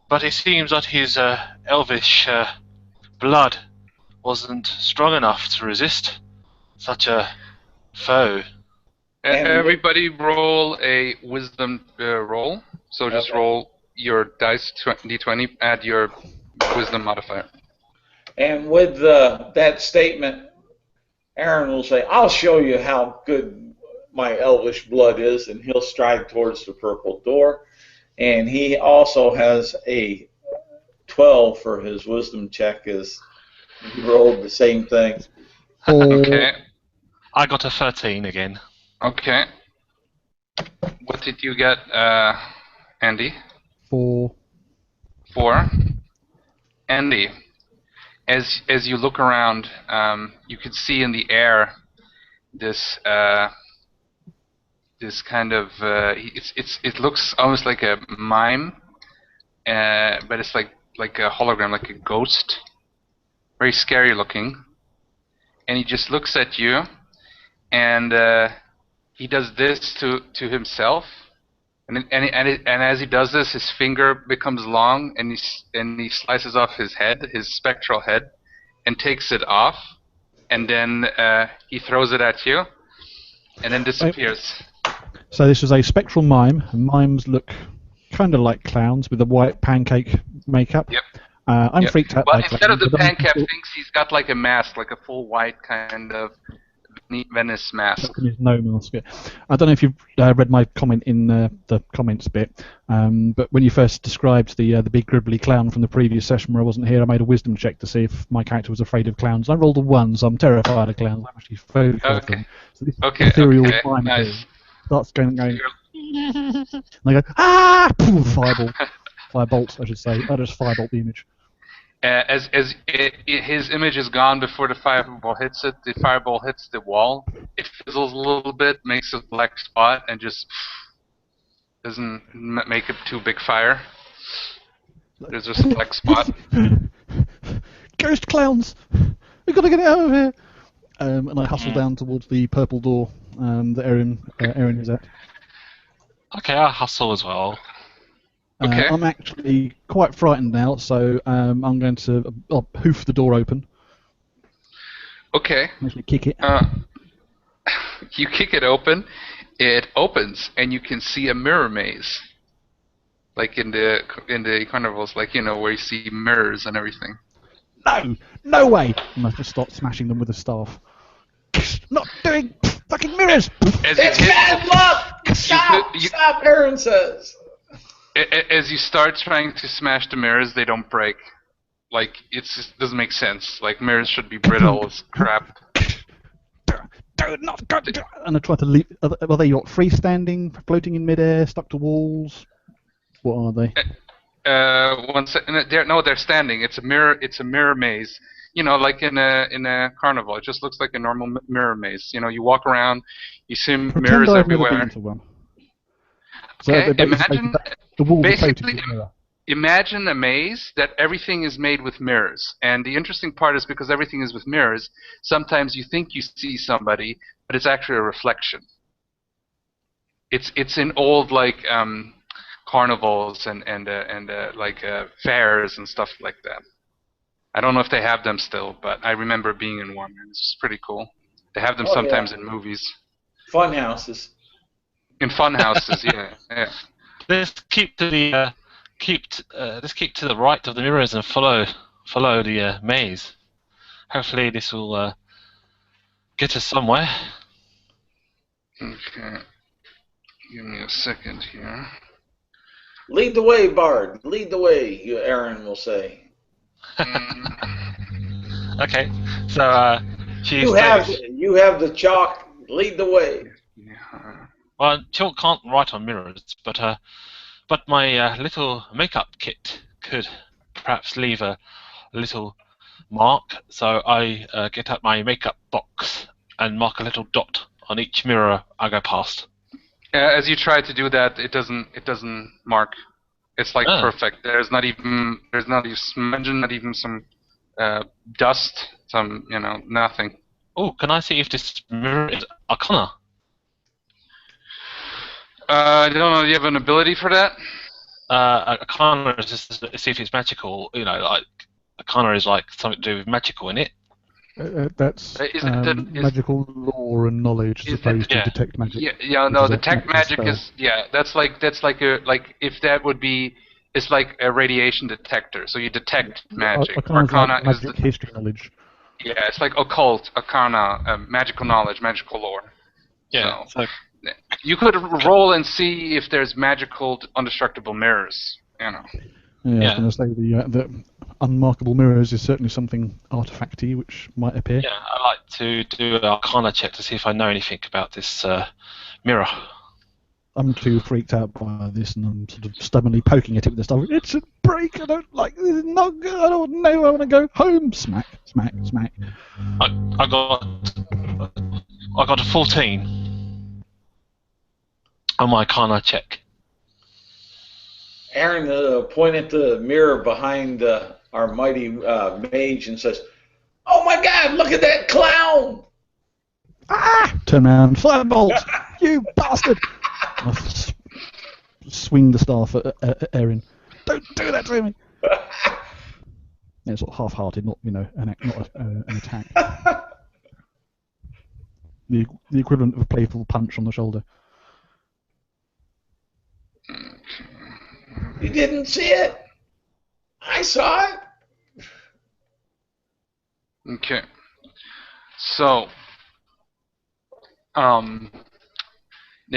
But it seems that his elvish blood wasn't strong enough to resist such a foe. Everybody roll a wisdom roll. So just roll your dice d20, add your wisdom modifier. And with that statement, Aaron will say, "I'll show you how good my elvish blood is," and he'll stride towards the purple door. And he also has a 12 for his wisdom check, as he rolled the same thing. Okay. I got a 13 again. Okay. What did you get, Andy? 4. 4. Andy, as you look around, you can see in the air this kind of it looks almost like a mime, but it's like a hologram, like a ghost, very scary looking, and he just looks at you, and he does this to himself, and as he does this, his finger becomes long, and he slices off his head, his spectral head, and takes it off, and then he throws it at you, and then disappears. So this was a spectral mime. Mimes look kind of like clowns with a white pancake makeup. Yep. I'm Yep. freaked out Well, by instead clowns. of the but other pancake people- things, he's got like a mask, like a full white kind of Venice mask. His no mask. Yeah. I don't know if you've read my comment in the comments bit, but when you first described the big gribbly clown from the previous session where I wasn't here, I made a wisdom check to see if my character was afraid of clowns. I rolled a 1, so I'm terrified of clowns. I'm actually phobic of them. So this ethereal mime nice. starts going, and I go, ah! Poof, firebolt, I should say. I just firebolt the image. His image is gone before the fireball hits it. The fireball hits the wall. It fizzles a little bit, makes a black spot, and just doesn't make it too big fire. There's just a black spot. Ghost clowns! We've got to get out of here! And I hustle down towards the purple door that Erin is at. Okay, I'll hustle as well. Okay. I'm actually quite frightened now, so I'm going to hoof the door open. Okay. Actually kick it. You kick it open. It opens, and you can see a mirror maze, like in the carnivals, like where you see mirrors and everything. No way! And I just start smashing them with a staff. Not doing fucking mirrors! It's bad luck! Stop, Aaron says. As you start trying to smash the mirrors, they don't break. Like, it just doesn't make sense. Like, mirrors should be brittle as crap. And I try to leap. Well, they got freestanding, floating in midair, stuck to walls. What are they? They're standing. It's a mirror. It's a mirror maze. Like in a carnival. It just looks like a normal mirror maze. You walk around, you see Pretend mirrors I've never been everywhere. to one. So Okay, basically, the walls are coated basically, with mirror. imagine a maze that everything is made with mirrors. And the interesting part is because everything is with mirrors, sometimes you think you see somebody, but it's actually a reflection. It's in old like carnivals and like fairs and stuff like that. I don't know if they have them still, but I remember being in one, and it's pretty cool. They have them Oh yeah, sometimes in movies, fun houses. in fun houses. Yeah, yeah. Let's keep to the let's keep to the right of the mirrors and follow the maze. Hopefully, this will get us somewhere. Okay, give me a second here. Lead the way, Bard. Lead the way, Aaron will say. Okay, so she You have the chalk. Lead the way. Yeah. well, chalk can't write on mirrors, but my little makeup kit could perhaps leave a little mark. So I get out my makeup box and mark a little dot on each mirror I go past. As you try to do that, it doesn't mark. It's like perfect. There's not even smudge, not even some dust, nothing. Oh, can I see if this mirror is Arcana? I don't know. Do you have an ability for that? Arcana is just to see if it's magical. Like Arcana is like something to do with magical in it. That's magical lore and knowledge as opposed to detect magic. No, detect magic is That's like if that would be, it's like a radiation detector. So you detect magic. Arcana like magic history knowledge. Yeah, it's like occult, Arcana, magical knowledge, magical lore. Yeah. So you could roll and see if there's magical, indestructible mirrors. Yeah, I was going to say the unmarkable mirrors is certainly something artifacty which might appear. Yeah, I like to do an Arcana check to see if I know anything about this mirror. I'm too freaked out by this, and I'm sort of stubbornly poking at it with the stuff. It's a break. I don't like this. Is not good. I don't know. I want to go home. Smack, smack, smack. I got a 14 on my Arcana check. Aaron pointed at the mirror behind our mighty mage and says, "Oh my God! Look at that clown!" Ah! Turn around, firebolt! You bastard! I swing the staff at Aaron. Don't do that to me! It's sort of half-hearted, not an attack. The equivalent of a playful punch on the shoulder. You didn't see it? I saw it. Okay. So, then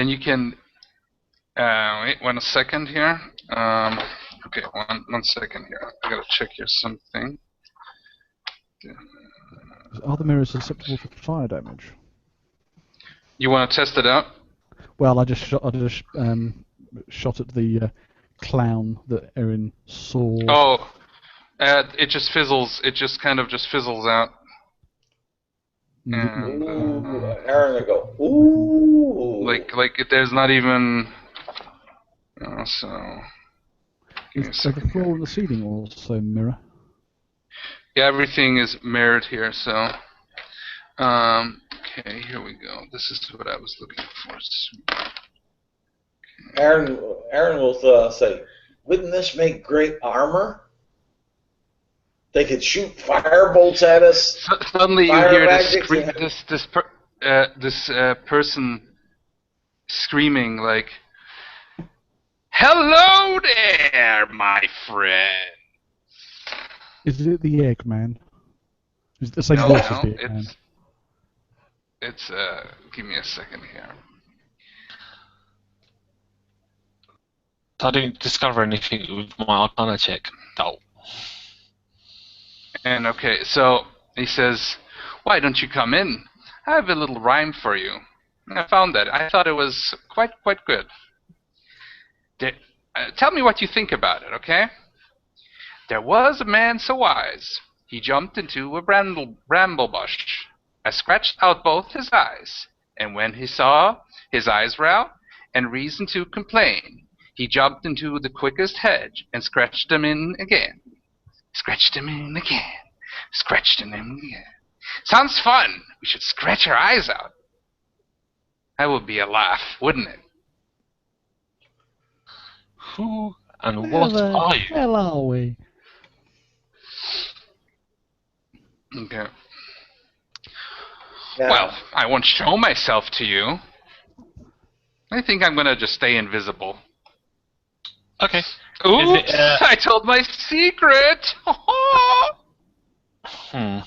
you can wait 1 second here. Okay, one second here. I gotta check here something. Are the mirrors susceptible for fire damage? You want to test it out? Well, I just shot at the clown that Erin saw. Oh, it just fizzles. It just kind of just fizzles out. And, Aaron will go, ooh. Like there's not even. So. Is the floor and the ceiling also mirror? Yeah, everything is mirrored here. So. Okay, here we go. This is what I was looking for. Aaron will say, "Wouldn't this make great armor? They could shoot fire bolts at us." Suddenly you hear this person screaming like, "Hello there, my friend." Is it the Eggman? Is it the same voice as the Eggman? It's give me a second here. I didn't discover anything with my Arcana check, though. And okay, so he says, "Why don't you come in? I have a little rhyme for you. I found that. I thought it was quite good. Tell me what you think about it, okay? There was a man so wise, he jumped into a bramble bush. I scratched out both his eyes, and when he saw his eyes were out, and reason to complain, he jumped into the quickest hedge and scratched them in again. Scratched them in again. Scratched them in again. Sounds fun. We should scratch our eyes out. That would be a laugh, wouldn't it? Who and Where what the are you? hell are we? Okay. Now, Well, I won't show myself to you. I think I'm gonna just stay invisible. Okay. Oops! I told my secret!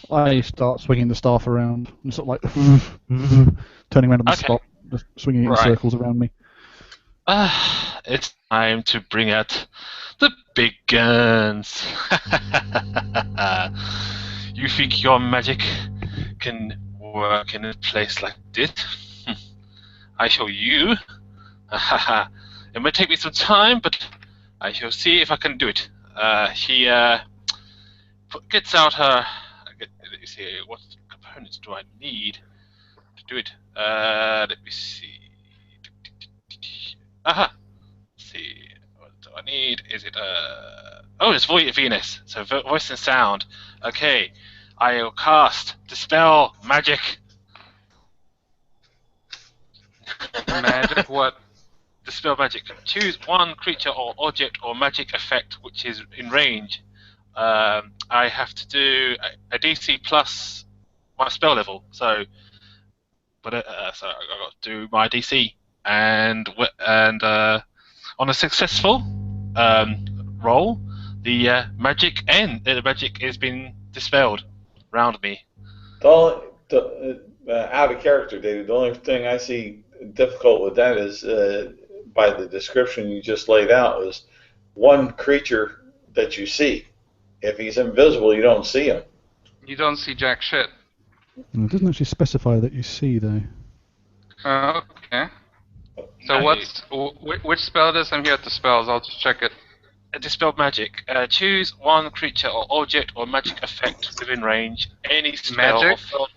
I start swinging the staff around and sort of like turning around on the Okay. spot, just swinging it in Right. circles around me. It's time to bring out the big guns. You think your magic can work in a place like this? I show you. It may take me some time, but I shall see if I can do it. She gets out her. Let me see. What components do I need to do it? Let me see. Aha. Let's see. What do I need? Is it Oh, it's Venus. So voice and sound. Okay. I will cast Dispel Magic. Magic what? Dispel Magic. Choose one creature or object or magic effect which is in range. I have to do a DC plus my spell level. So I got to do my DC, and on a successful roll, the magic has been dispelled round me. out of character, David. The only thing I see difficult with that is, by the description you just laid out, is one creature that you see. If he's invisible, you don't see him. You don't see jack shit. It doesn't actually specify that you see, though. Okay. So which spell it is? I'm here at the spells. I'll just check it. Dispel Magic. Choose one creature or object or magic effect within range. Any spell Magic? or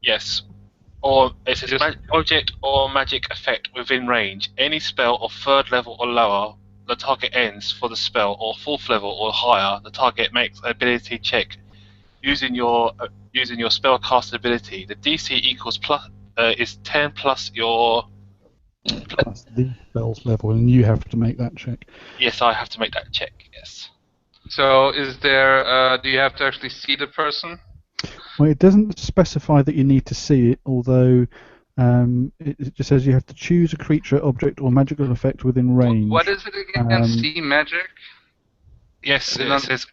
yes. Or it says object or magic effect within range. Any spell of 3rd level or lower, the target ends for the spell, or 4th level or higher, the target makes an ability check using your spellcast ability. The DC equals is 10 plus your. Plus the spell's level, and you have to make that check. Yes, I have to make that check. Yes. So is there? Do you have to actually see the person? Well, it doesn't specify that you need to see it, although it just says you have to choose a creature, object, or magical effect within range. What is it again? See magic? Yes, it says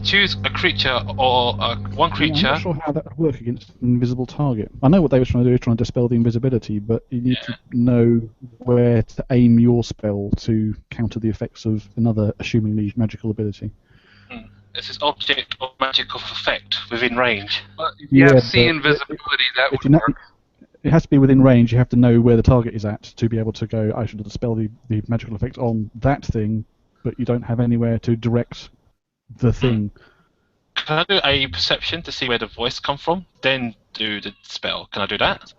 choose a creature or one creature. I'm not sure how that would work against an invisible target. I know what they were trying to do, trying to dispel the invisibility, but you need to know where to aim your spell to counter the effects of another, assumingly magical ability. It says object or magical effect within range. Well, if you have see invisibility, that would work. It has to be within range. You have to know where the target is at to be able to go, I should dispel the magical effect on that thing, but you don't have anywhere to direct the thing. Can I do a perception to see where the voice comes from? Then do the spell. Can I do that?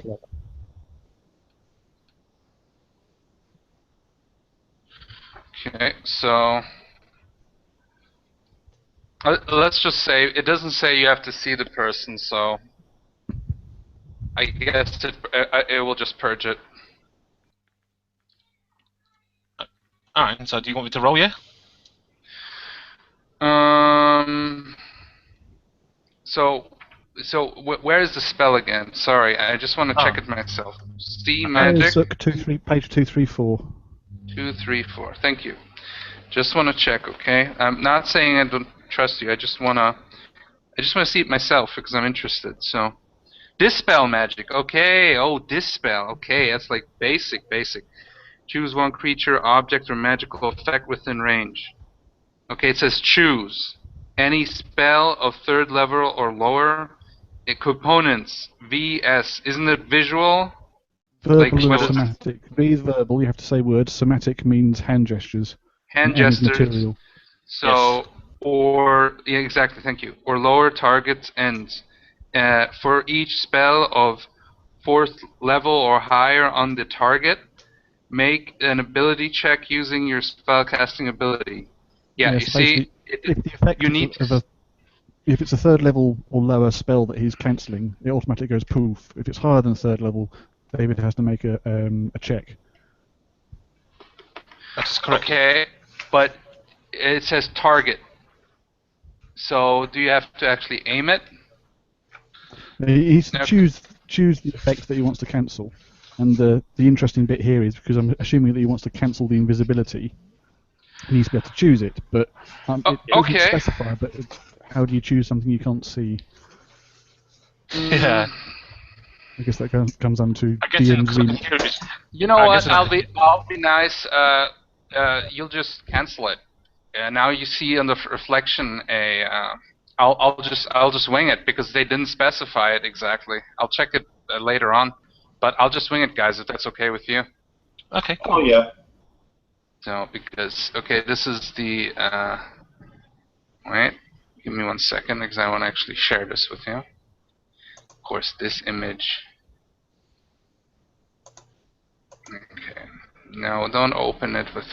Okay, so let's just say it doesn't say you have to see the person, so I guess it will just purge it. Alright, so do you want me to roll, yeah? So where is the spell again? Sorry, I just want to check it myself. See magic. Page 234. 234. Thank you. Just want to check, okay? I'm not saying I don't trust you. I just want to see it myself because I'm interested. So, dispel magic. Okay. Oh, dispel. Okay, that's like basic. Choose one creature, object, or magical effect within range. Okay, it says choose any spell of 3rd level or lower. Components VS. Isn't it visual? Verbal Like, and what is somatic. V is verbal, you have to say words. Somatic means hand gestures. hand And M is gestures? material. So, or yeah, exactly. Thank you. Or lower target's ends. For each spell of fourth level or higher on the target, make an ability check using your spellcasting ability. Yeah, Yeah, you so see, basically, if the effect you need to. if it's a third level or lower spell that he's cancelling, it automatically goes poof. If it's higher than third level, David has to make a check. That is correct. Okay, but it says target. So do you have to actually aim it? He needs to Okay. choose the effect that he wants to cancel. And the interesting bit here is because I'm assuming that he wants to cancel the invisibility, he needs to be able to choose it. But it isn't Okay. specified. But how do you choose something you can't see? Yeah. I guess that comes down to I guess in DM's remit. You know I what? guess in I'll be nice. You'll just cancel it. Now you see on the reflection a. I'll just wing it because they didn't specify it exactly. I'll check it later on, but I'll just wing it, guys, if that's okay with you. Okay, Oh cool. yeah. So because this is the. Wait, give me 1 second because I want to actually share this with you. Of course, this image. Okay. No, don't open it with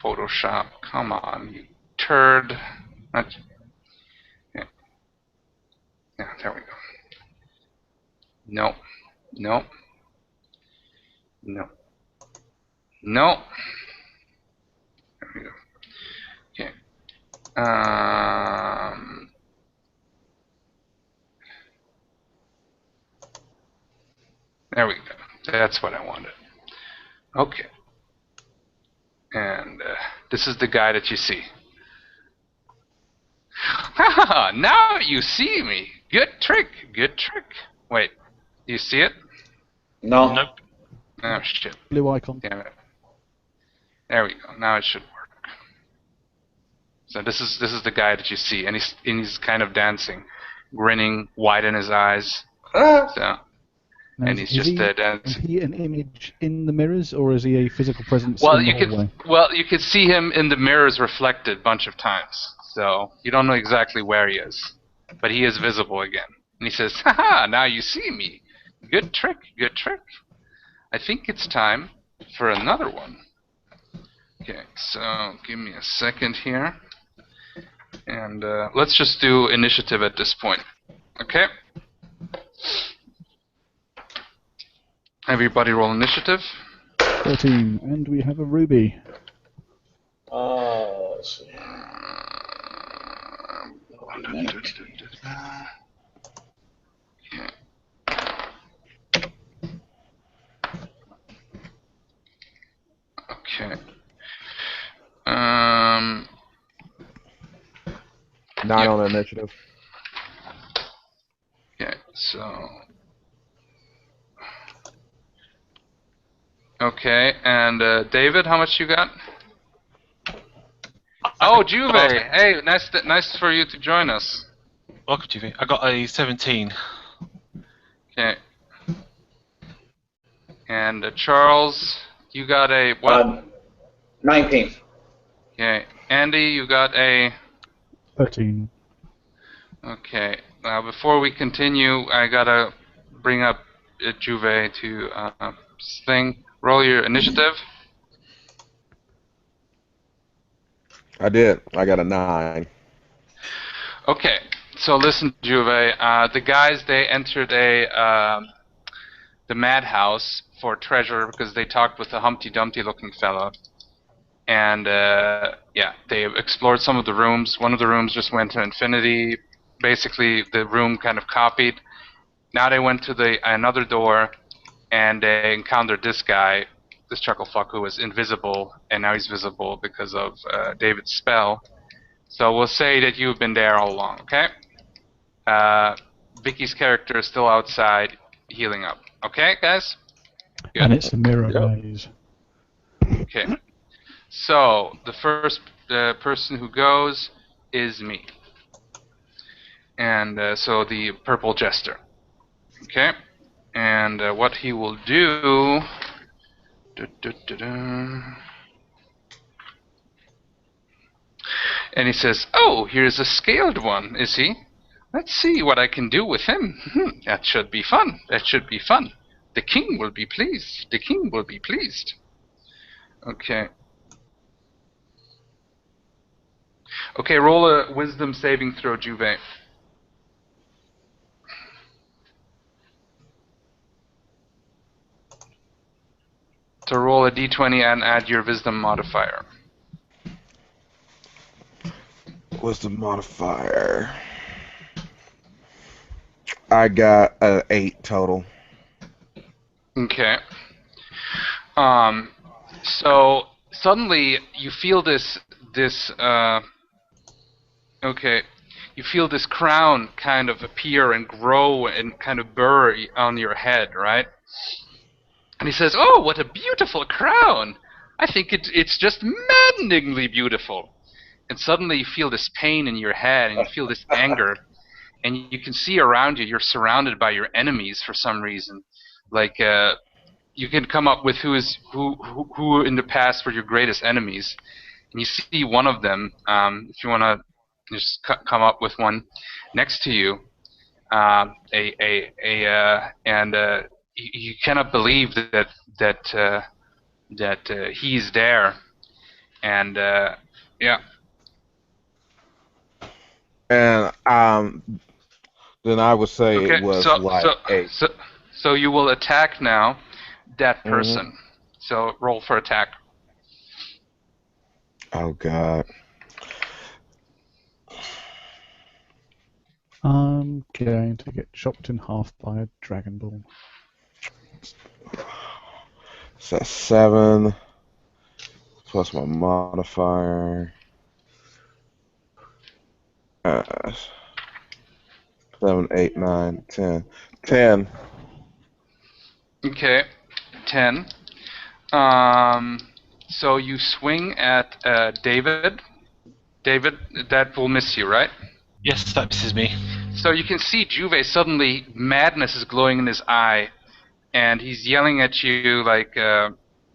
Photoshop. Come on, you turd. Not, yeah. Yeah, there we go. No. No. No. No. There we go. Okay. There we go. That's what I wanted. Okay. And this is the guy that you see. Haha, now you see me. Good trick. Good trick. Wait, do you see it? No. Nope. Oh, shit. Blue icon. Damn it. There we go. Now it should work. So this is the guy that you see, and he's kind of dancing, grinning, wide in his eyes. Ah. So, Now, and he's just is dancing. he an image in the mirrors, or is he a physical presence in the hallway? You could see him in the mirrors reflected a bunch of times. So you don't know exactly where he is, but he is visible again. And he says, "Haha! Now you see me. Good trick. Good trick. I think it's time for another one." Okay, so give me a second here. And let's just do initiative at this point. Okay? Everybody roll initiative. 13, and we have a ruby. Let's see. Okay. 9 on initiative. Okay, so. Okay, and David, how much you got? Oh, Juve! Hey, nice for you to join us. Welcome, Jimmy. I got a 17. Okay. And Charles, you got a what? 19. Okay. Andy, you got a. 13. Okay. Now, before we continue, I gotta bring up Juve to thing. Roll your initiative. I did. I got a 9. Okay. So listen, Juve. The guys, they entered the madhouse for treasure because they talked with a Humpty Dumpty looking fellow. And yeah, they explored some of the rooms. One of the rooms just went to infinity. Basically, the room kind of copied. Now they went to another door, and they encountered this guy, this chucklefuck, who was invisible, and now he's visible because of David's spell. So we'll say that you've been there all along, okay? Vicky's character is still outside healing up. Okay, guys? Good. And it's the mirror, Yep. guys. Okay. So the first person who goes is me. And so the purple jester. Okay? And what he will do... And he says, "Oh, here's a scaled one, is he? Let's see what I can do with him. That should be fun. That should be fun. The king will be pleased. The king will be pleased." Okay. Okay, roll a wisdom saving throw, Juve. So roll a d20 and add your wisdom modifier. What's the modifier? I got an 8 total. Okay. So suddenly you feel this okay, you feel this crown kind of appear and grow and kind of burr on your head, right? And he says, "Oh, what a beautiful crown! I think it's just maddeningly beautiful." And suddenly you feel this pain in your head and you feel this anger. And you can see around you, you're surrounded by your enemies for some reason. Like, you can come up with who in the past were your greatest enemies. And you see one of them, if you want to just come up with one next to you, and you cannot believe that he's there. And, yeah. And then I would say Okay, it was so you will attack now that person. So roll for attack. Oh God. I'm going to get chopped in half by a Dragon Ball. So 7 plus my modifier. 7, 8, 9, 10. 10. Okay, 10. So you swing at David. David, that will miss you, right? Yes, that misses me. So you can see Juve suddenly, madness is glowing in his eye, and he's yelling at you like,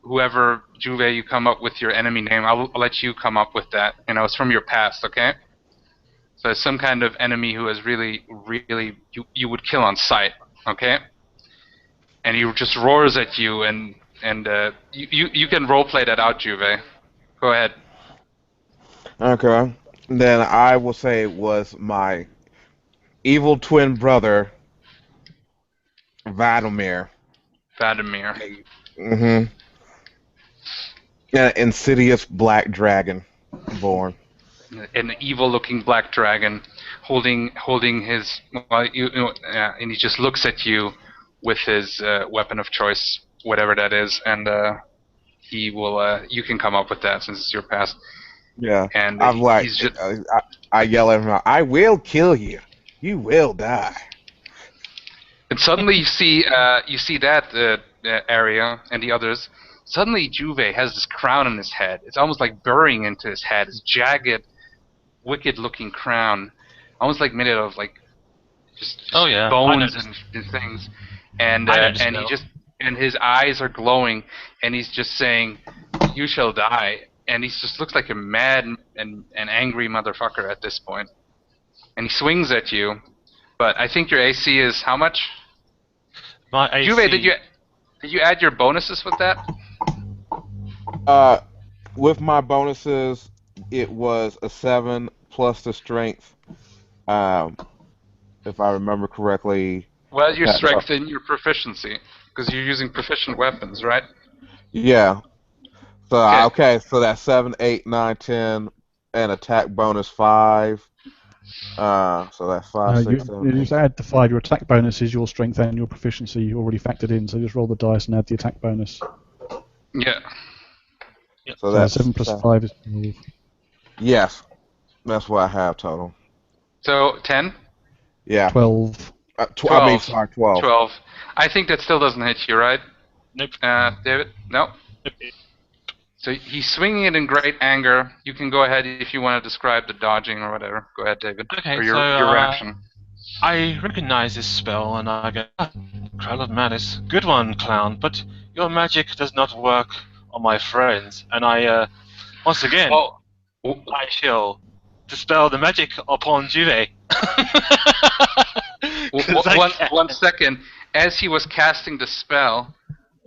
whoever, Juve, you come up with your enemy name, I'll let you come up with that. You know, it's from your past, okay? So it's some kind of enemy who is really, you would kill on sight, okay? And he just roars at you, and you can roleplay that out, Juve. Go ahead. Okay. Then I will say it was my evil twin brother, Vladimir. Vladimir. Mm-hmm. An insidious black dragon born. An evil-looking black dragon, holding his, and he just looks at you with his weapon of choice, whatever that is, and he will. You can come up with that since it's your past. Yeah. And I'm like, he's just. I yell at him, "I will kill you. You will die." And suddenly you see that area and the others. Suddenly Juve has this crown on his head. It's almost like burrowing into his head. This jagged, wicked-looking crown, almost like made out of like just Oh, yeah. bones and things. And he just and his eyes are glowing, and he's just saying, "You shall die." And he just looks like a mad and angry motherfucker at this point. And he swings at you, but I think your AC is how much? My AC. Juve, did you add your bonuses with that? With my bonuses, it was a 7 plus the strength. If I remember correctly. Well, your strength and your proficiency, because you're using proficient weapons, right? Yeah. So okay, so that's 7, 8, 9, 10, and attack bonus 5. So that's 5, 6, 7. You just add the 5. Your attack bonus is your strength and your proficiency already factored in. So just roll the dice and add the attack bonus. Yeah. Yep. So that's 7 plus 5 is 12. Yes, that's what I have total. So 10. Yeah. 12. 12. I mean, sorry, 12. 12. I think that still doesn't hit you, right? Nope. David? No? Nope. So he's swinging it in great anger. You can go ahead if you want to describe the dodging or whatever. Go ahead, David. Okay, or your so, reaction. I recognize this spell and I go, Crown of Madness. Good one, clown, but your magic does not work on my friends, and once again, Oh, I shall dispel the magic upon Juve. 'Cause I can. one second. As he was casting the spell,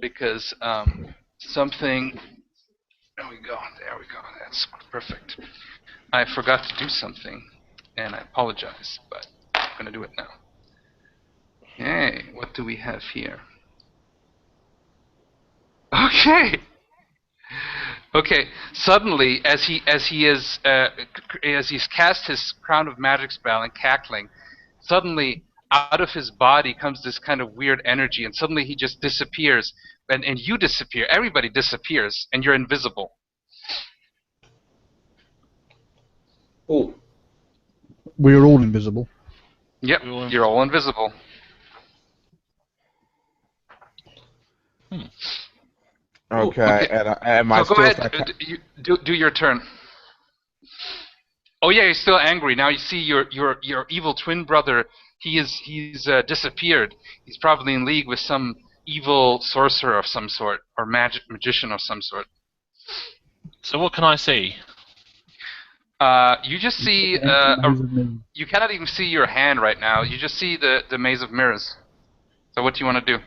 because something. There we go. There we go. That's perfect. I forgot to do something, and I apologize, but I'm gonna do it now. Hey, what do we have here? Okay. Okay. Suddenly, as he's cast his crown of magic spell and cackling, suddenly out of his body comes this kind of weird energy, and suddenly he just disappears, and you disappear. Everybody disappears, and you're invisible. Ooh. We're all invisible. Yep, you're all invisible. Okay, and my So go ahead, do your turn. Oh yeah, he's still angry. Now you see your evil twin brother. He's disappeared. He's probably in league with some evil sorcerer of some sort, or magician of some sort. So what can I see? You just see. You cannot even see your hand right now. You just see the maze of mirrors. So what do you want to do?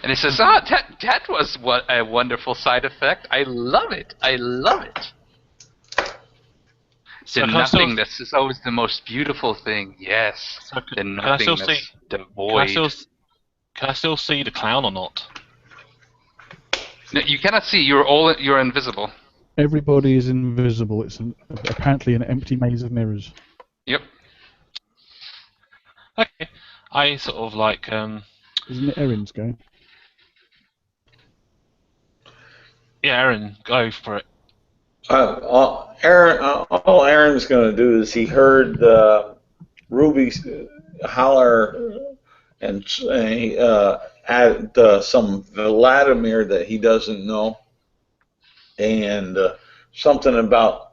And he says, that was what a wonderful side effect. I love it. I love it. The nothingness is always the most beautiful thing. Yes. So the nothingness, the void. Can I still see the clown or not? No, you cannot see. You're invisible. Everybody is invisible. It's apparently an empty maze of mirrors. Yep. Okay. I sort of like Isn't it Erin's go? Yeah, Aaron, go for it. All Aaron's going to do is he heard Ruby holler and at some Vladimir that he doesn't know, and something about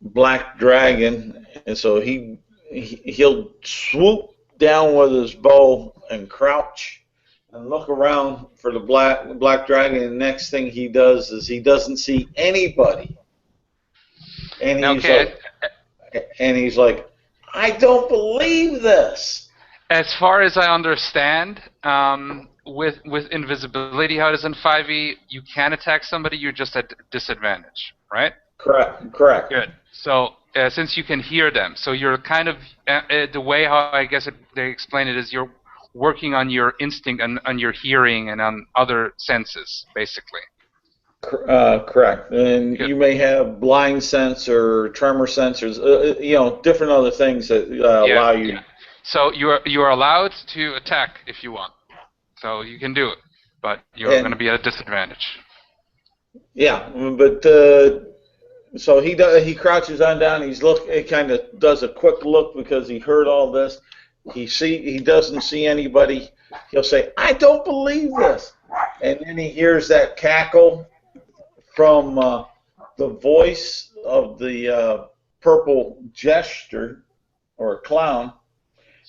Black Dragon, and so he'll swoop down with his bow and crouch and look around for the black dragon, and the next thing he does is he doesn't see anybody. And he's like, I don't believe this. As far as I understand, with invisibility, how it is in 5e, you can attack somebody, you're just at disadvantage, right? Correct. Good. So since you can hear them, so you're kind of the way how I guess they explain it is you're working on your instinct and on your hearing and on other senses, basically. Correct. And Good. you may have blind sense or tremor sensors, different other things that allow you. Yeah. So you are allowed to attack if you want. So you can do it, but you're going to be at a disadvantage. Yeah, but so he crouches on down. He kind of does a quick look because he heard all this. He doesn't see anybody. He'll say, I don't believe this. And then he hears that cackle from the voice of the purple jester or clown,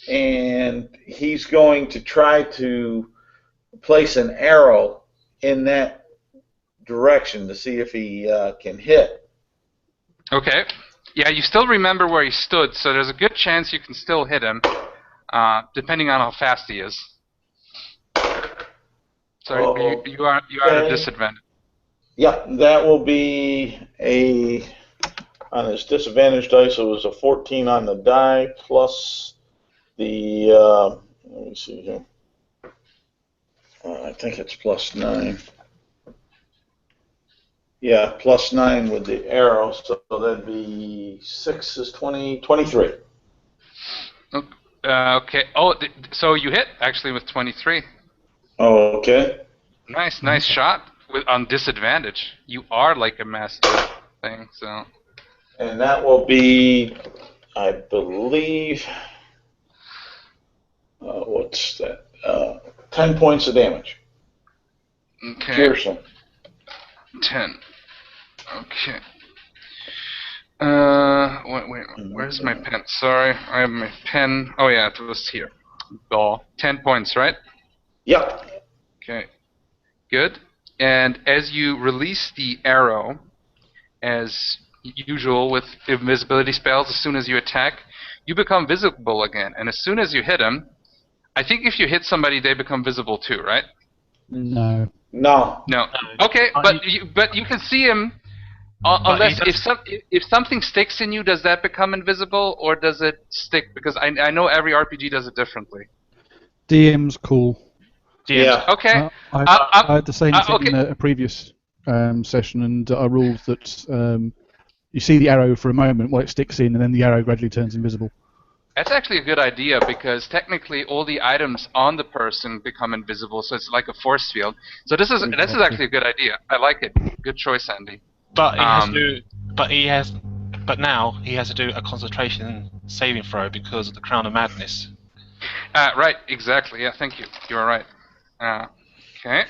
and he's going to try to place an arrow in that direction to see if he can hit. Okay. Yeah, you still remember where he stood, so there's a good chance you can still hit him. Depending on how fast he is. So you are at a disadvantage. Yeah, that will be on his disadvantage dice. It was a 14 on the die plus the. Let me see here. I think it's plus 9. Yeah, plus 9 with the arrow, so that'd be 6 is 20, 23. Okay. Oh, so you hit actually with 23. Oh, okay. Nice shot on disadvantage. You are like a master thing, so. And that will be, I believe, what's that? 10 points of damage. Okay. Piercing. 10. Okay. Wait, where's my pen? Sorry, I have my pen. Oh yeah, it was here. Ball. 10 points, right? Yep. Okay, good. And as you release the arrow, as usual with invisibility spells, as soon as you attack, you become visible again. And as soon as you hit him, I think if you hit somebody, they become visible too, right? No. No. No. Okay, but you can see him. Unless if something sticks in you, does that become invisible or does it stick? Because I know every RPG does it differently. DM's cool. Yeah. Okay. I had the same thing okay. in a previous session, and I ruled that you see the arrow for a moment while it sticks in, and then the arrow gradually turns invisible. That's actually a good idea because technically all the items on the person become invisible, so it's like a force field. So this is actually a good idea. I like it. Good choice, Andy. But he has to. But now he has to do a concentration saving throw because of the Crown of Madness. Right. Exactly. Yeah. Thank you. You are right. Okay.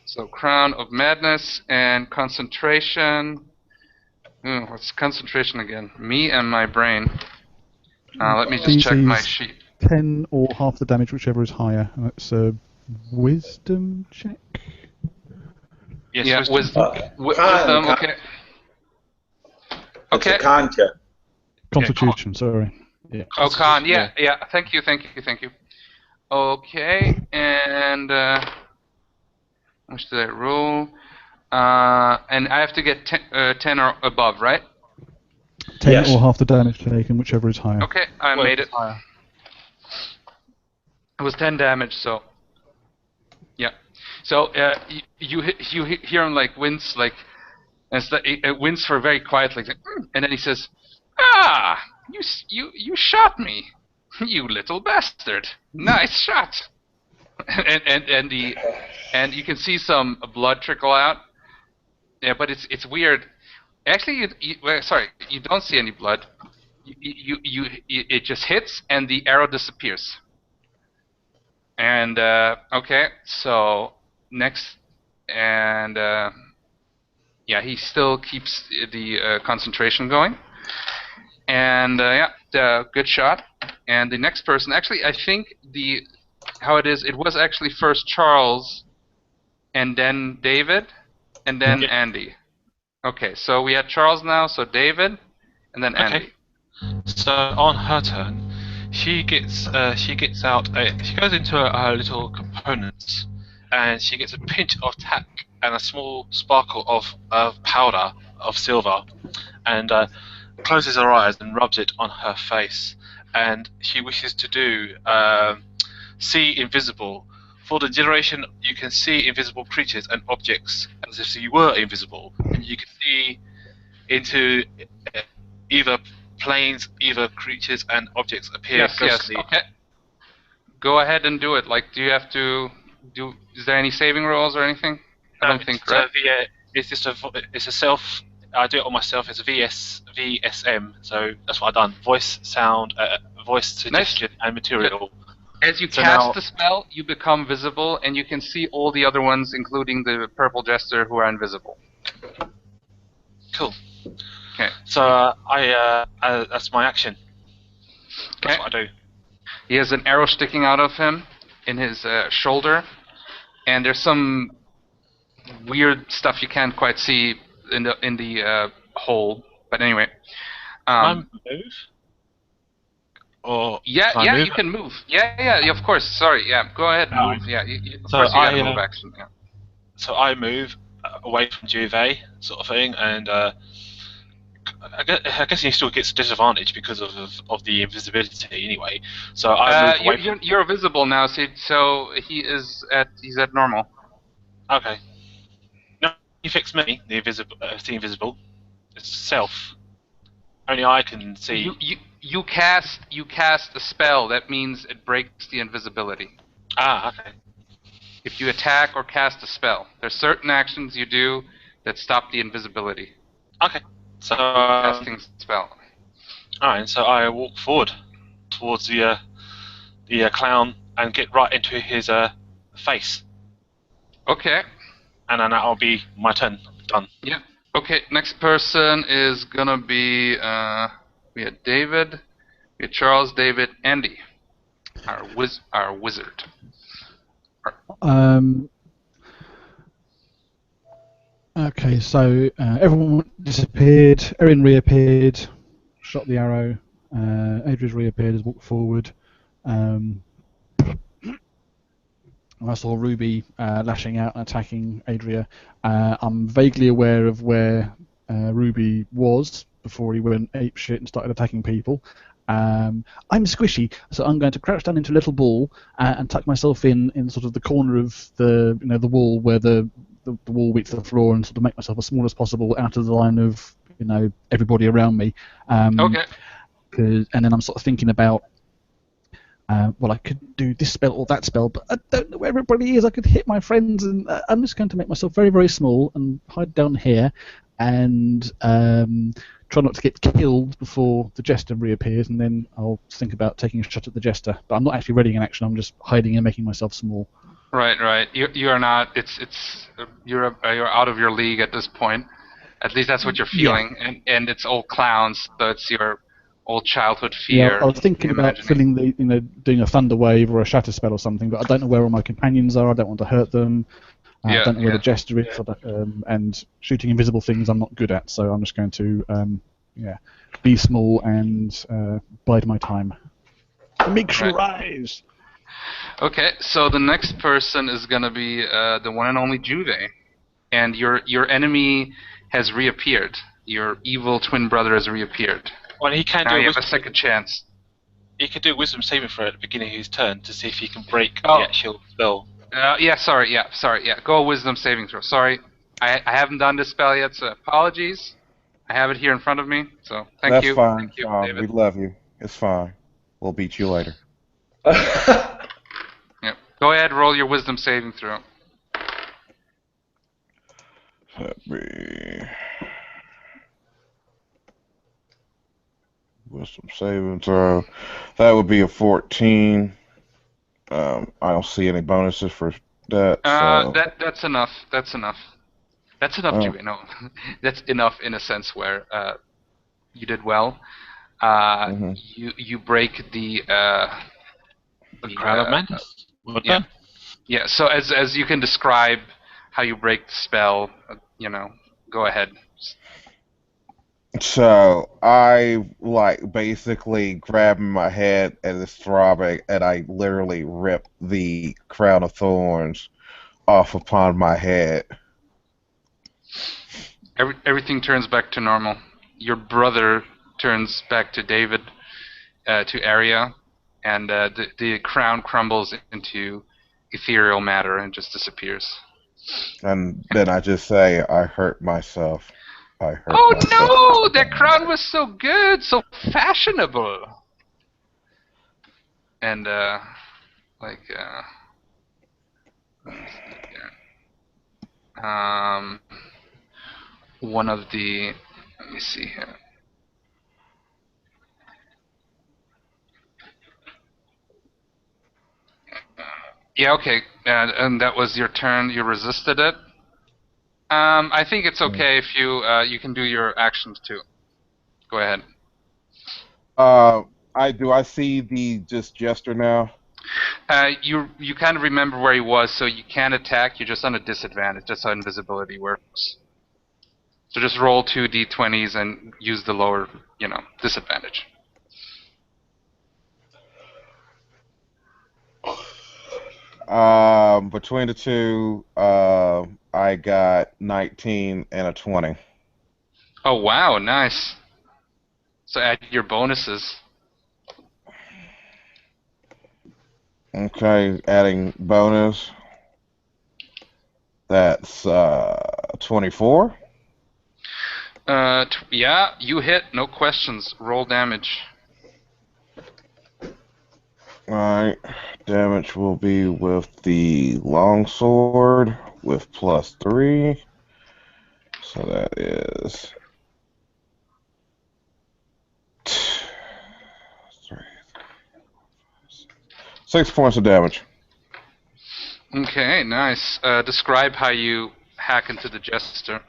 So Crown of Madness and concentration. What's concentration again? Me and my brain. Let me just check my sheet. 10 or half the damage, whichever is higher. That's a wisdom check. Yes, yeah, wisdom. Okay. It's a con check. Constitution, sorry. Yeah. Oh, con. Yeah. Thank you. Okay, and how much did I roll? And I have to get 10 or above, right? 10 yes. or half the damage taken, whichever is higher. Okay, I made it. Higher. It was 10 damage, so yeah. So you hear him like wince, like wince for very quiet, like, and then he says, "Ah, you shot me, you little bastard! Nice shot." and you can see some blood trickle out. Yeah, but it's weird. Actually, you don't see any blood. It just hits and the arrow disappears. And okay, so next, and yeah, he still keeps the concentration going. And good shot. And the next person, actually, I think how it is, it was actually first Charles, and then David, and then Andy. Okay, so we had Charles now, so David, and then Andy. So on her turn, she gets out. She goes into her little components, and she gets a pinch of tack and a small sparkle of powder of silver, and closes her eyes and rubs it on her face. And she wishes to do see invisible. For the duration, you can see invisible creatures and objects as if you were invisible, and you can see into either planes, either creatures and objects appear ghostly. Yes, okay. Go ahead and do it. Like, do you have to do? Is there any saving rolls or anything? I don't think, right? It's just it's a self. I do it on myself. It's a VSM. So that's what I've done. Voice, sound, voice suggestion, and material. As you cast the spell, you become visible, and you can see all the other ones, including the purple jester, who are invisible. Cool. Okay. So that's my action. That's what I do. He has an arrow sticking out of him in his shoulder, and there's some weird stuff you can't quite see in the hole. But anyway. Can I move? Or move? You can move. Yeah, of course. Sorry, yeah, go ahead and move. Yeah, of course you got a move action. Yeah. So I move away from Juve, sort of thing, and I guess he still gets disadvantage because of the invisibility anyway. So I move away. You're visible now, so he's at normal. Okay. No, he fixed me. The invisible. It's self. Only I can see. You cast a spell. That means it breaks the invisibility. Ah, okay. If you attack or cast a spell, there's certain actions you do that stop the invisibility. Okay. So casting spell. Alright, so I walk forward towards the clown and get right into his face. Okay. And then that'll be my turn. Done. Yeah. Okay, next person is gonna be we had David, we had Charles, David, Andy, our wizard. Um, okay, so everyone disappeared. Erin reappeared, shot the arrow. Adria's reappeared, has walked forward. I saw Ruby lashing out and attacking Adria. I'm vaguely aware of where Ruby was before he went apeshit and started attacking people. I'm squishy, so I'm going to crouch down into a little ball and tuck myself in sort of the corner of the wall where the wall meets the floor, and sort of make myself as small as possible out of the line of everybody around me. Okay. And then I'm sort of thinking about. Well, I could do this spell or that spell, but I don't know where everybody is. I could hit my friends, and I'm just going to make myself very, very small and hide down here and try not to get killed before the jester reappears, and then I'll think about taking a shot at the jester. But I'm not actually readying an action. I'm just hiding and making myself small. Right. You are not. You're out of your league at this point. At least that's what you're feeling, and it's all clowns, so it's your old childhood Yeah, fear. I was thinking about Imagining. filling doing a thunder wave or a shatter spell or something, but I don't know where all my companions are. I don't want to hurt them. I don't know where the jester is, and shooting invisible things I'm not good at, so I'm just going to be small and bide my time. Make sure rise. Okay, so the next person is gonna be the one and only Juve, and your enemy has reappeared. Your evil twin brother has reappeared. Well, he can Now do you have a second chance. He can do a wisdom saving throw at the beginning of his turn to see if he can break the actual spell. Sorry. Go wisdom saving throw. Sorry, I haven't done this spell yet, so apologies. I have it here in front of me, so thank you. That's fine, Thank you, Sean. David. We love you. It's fine. We'll beat you later. Yeah. Go ahead, roll your wisdom saving throw. Let me. Wisdom saving throw. That would be a 14. I don't see any bonuses for that. So. That's enough. That's enough. That's enough, Juve. No, that's enough in a sense where you did well. You break the Crown of Madness. Well yeah. done. Yeah. So as you can describe how you break the spell, go ahead. So I basically grab my head and it's throbbing, and I literally rip the crown of thorns off upon my head. Everything turns back to normal. Your brother turns back to David, to Arya, and the crown crumbles into ethereal matter and just disappears. And then I just say, I hurt myself. I hurt Oh myself. no! That crown was so good, so fashionable. And let me see here. One of the, let me see here. Yeah, okay. And that was your turn. You resisted it. I think it's okay if you can do your actions too. Go ahead. I see the jester now. You kind of remember where he was, so you can attack. You're just on a disadvantage. That's how invisibility works. So just roll 2 d20s and use the lower, disadvantage. Between the two, I got 19 and a 20. Oh wow, nice. So add your bonuses. Okay, adding bonus. That's 24. Yeah, you hit. No questions. Roll damage. Alright, damage will be with the longsword with +3. So that is 6 points of damage. Okay, nice. Describe how you hack into the jester.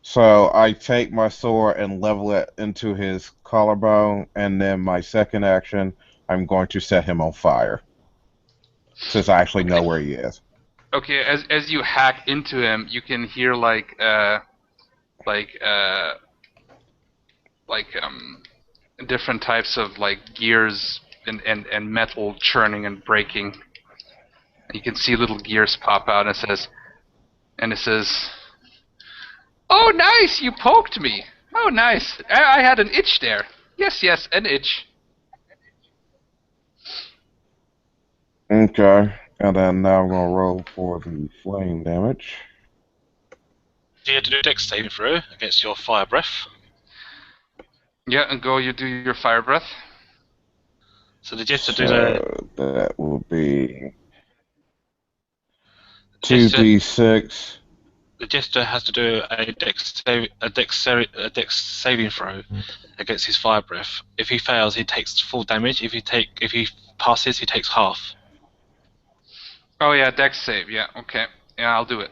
So I take my sword and level it into his collarbone, and then my second action, I'm going to set him on fire, since I actually know Okay. where he is. Okay. As you hack into him, you can hear like uh like different types of like gears and metal churning and breaking. You can see little gears pop out, and it says, "Oh, nice! You poked me. Oh, nice. I had an itch there. Yes, yes, an itch." Okay, and then now I'm going to roll for the flame damage. Do you have to do a dex saving throw against your fire breath? Yeah, and go. You do your fire breath. So the jester do So that will be jester 2d6. the jester has to do a dex saving throw against his fire breath. If he fails, he takes full damage. If he passes, he takes half. Oh yeah, dex save. Yeah, okay. Yeah, I'll do it.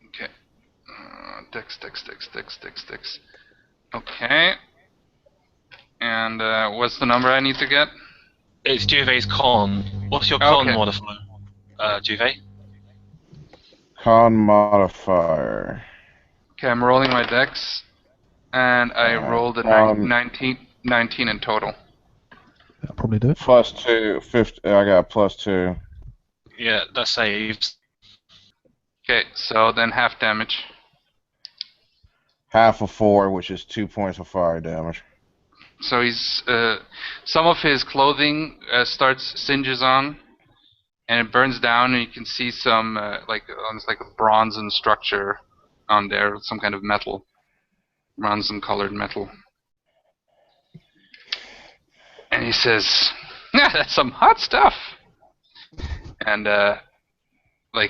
Okay. Dex. Okay. And what's the number I need to get? It's Juve's con. What's your con Okay. modifier, Juve? Con modifier. Okay, I'm rolling my dex, and I rolled a Con 19 in total. That'll probably do it. plus 2, 50, I got plus 2. Yeah, that saves. Okay, so then half damage. Half of 4, which is 2 points of fire damage. So he's some of his clothing singes on, and it burns down, and you can see some almost like a bronzen structure on there, some kind of metal, bronzen colored metal. And he says, "Yeah, that's some hot stuff." And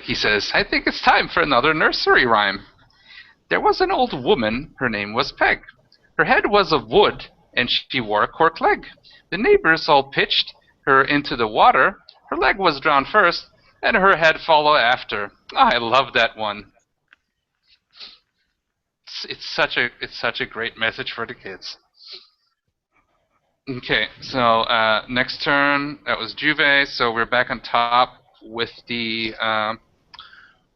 he says, "I think it's time for another nursery rhyme. There was an old woman, her name was Peg. Her head was of wood, and she wore a cork leg. The neighbors all pitched her into the water. Her leg was drowned first, and her head followed after." I love that one. It's such a great message for the kids. Okay, so next turn that was Juve. So we're back on top with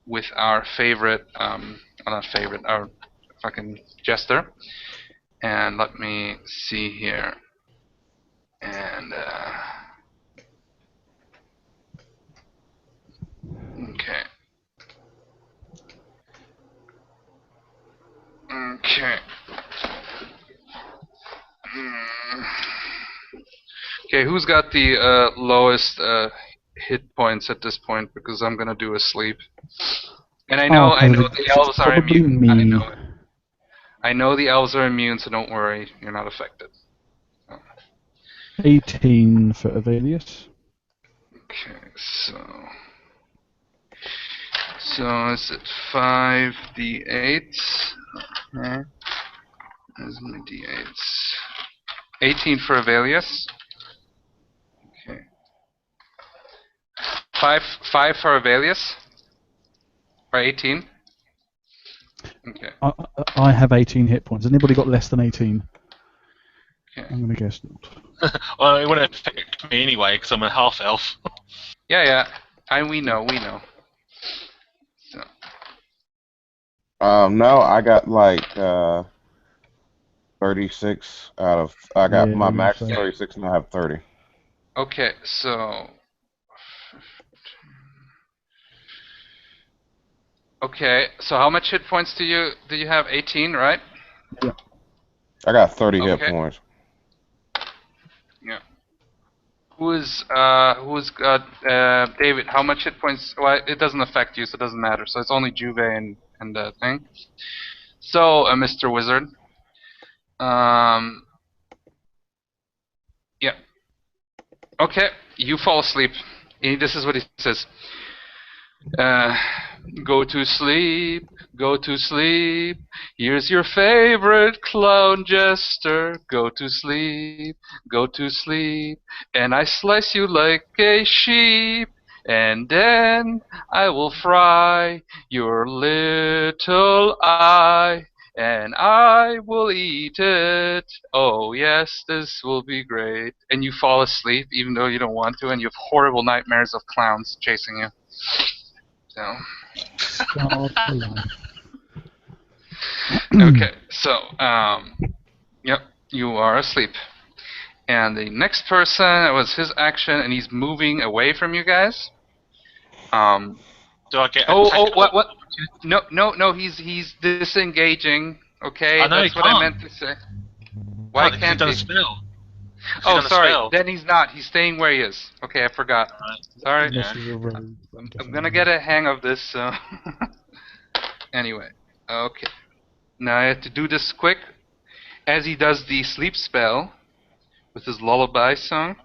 with our favorite, not favorite, our fucking jester. And let me see here. And okay. Okay. Okay, who's got the lowest hit points at this point? Because I'm gonna do a sleep. And Oh, I know it's the elves are probably immune. me. I know the elves are immune, so don't worry, you're not affected. 18 for Avelius. Okay, so is it 5d8? Okay. There's my d8s. 18 for Avelius. Okay. Five for Avelius. Or 18. Okay. I have 18 hit points. Has anybody got less than 18? Okay. I'm going to guess not. Well, it wouldn't affect me anyway because I'm a half elf. Yeah. We know. So. No, I got like 36 out of. I got my max is 36, and I have 30. Okay, so. Okay, so how much hit points do you have? 18, right? Yeah. I got 30 hit Okay. points. Yeah. Who's David? How much hit points? Well, it doesn't affect you, so it doesn't matter. So it's only Juve and thing. So, Mr. Wizard. Yeah. Okay, you fall asleep. This is what he says. Go to sleep, go to sleep. Here's your favorite clown jester. Go to sleep, and I slice you like a sheep. and then I will fry your little eye, and I will eat it. Oh yes, this will be great. And you fall asleep even though you don't want to, and you have horrible nightmares of clowns chasing you. So. Scarred for life. Okay, so, yep, you are asleep. And the next person, it was his action, and he's moving away from you guys. Do I get Oh, attacked? what? No, he's disengaging. Okay, I know he that's what I can't. meant to say. Why No, because can't he's done he? a spell. Because Oh, he's done a sorry. spell. Then he's not. He's staying where he is. Okay, I forgot. Alright. Sorry. Unless he's a rogue. I'm I'm guessing. gonna get a hang of this. So. Anyway, okay. Now I have to do this quick. As he does the sleep spell with his lullaby song.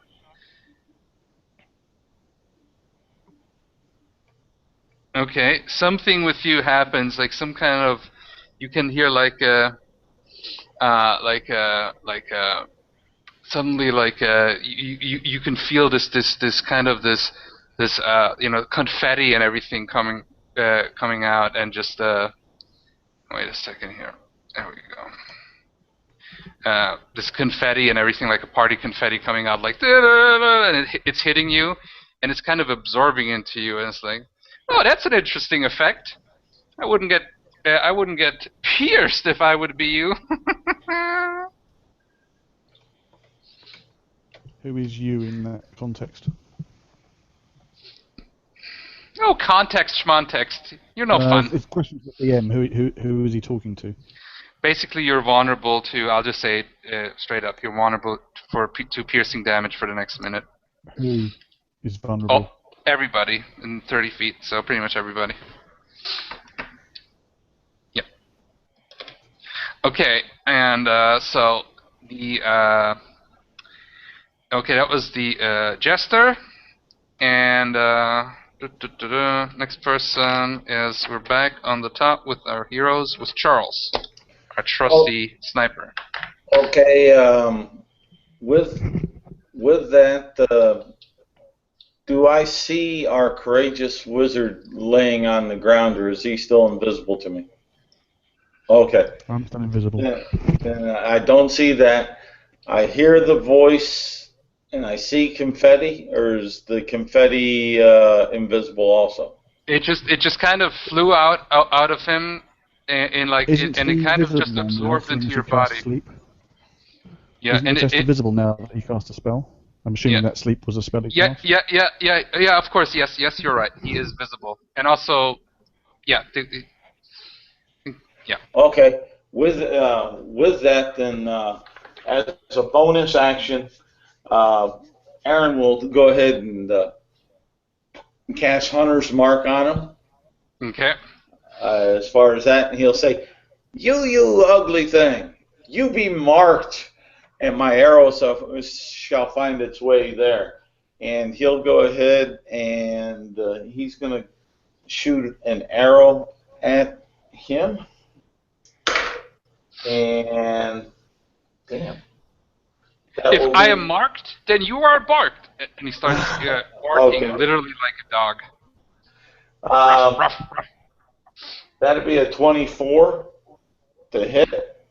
Okay, something with you happens, like some kind of, you can hear suddenly you can feel this kind of this confetti and everything coming out, and just wait a second here, there we go. This confetti and everything, like a party confetti coming out, like and it's hitting you, and it's kind of absorbing into you, and it's like, oh, that's an interesting effect. I wouldn't get pierced if I would be you. Who is you in that context? Oh, context schmontext. You're no fun. It's questions at the DM. Who is he talking to? Basically, you're vulnerable to, I'll just say it straight up, you're vulnerable to piercing damage for the next minute. Who is vulnerable? Oh, everybody in 30 feet, so pretty much everybody. Yep. Okay, and so the okay, that was the jester, and next person is, we're back on the top with our heroes, with Charles, our trusty sniper. Okay, with that, do I see our courageous wizard laying on the ground, or is he still invisible to me? Okay. I'm still invisible. Then I don't see that. I hear the voice, and I see confetti, or is the confetti invisible also? It just kind of flew out of him, and Isn't and it he kind of just visible now, absorbed seeing into as your he cast body. Sleep? Yeah, Isn't and he just invisible now that he cast a spell? I'm assuming that sleep was a spell he cast. yeah. Of course, yes, you're right. He is visible, and also, yeah. Okay. With that, then as a bonus action, Aaron will go ahead and cast Hunter's Mark on him. Okay. As far as that, and he'll say, "You ugly thing, you be marked," and my arrow shall find its way there. And he'll go ahead and he's going to shoot an arrow at him. And damn. If I am marked, then you are barked. And he starts barking, Okay. literally like a dog. Ruff. That'd be a 24 to hit.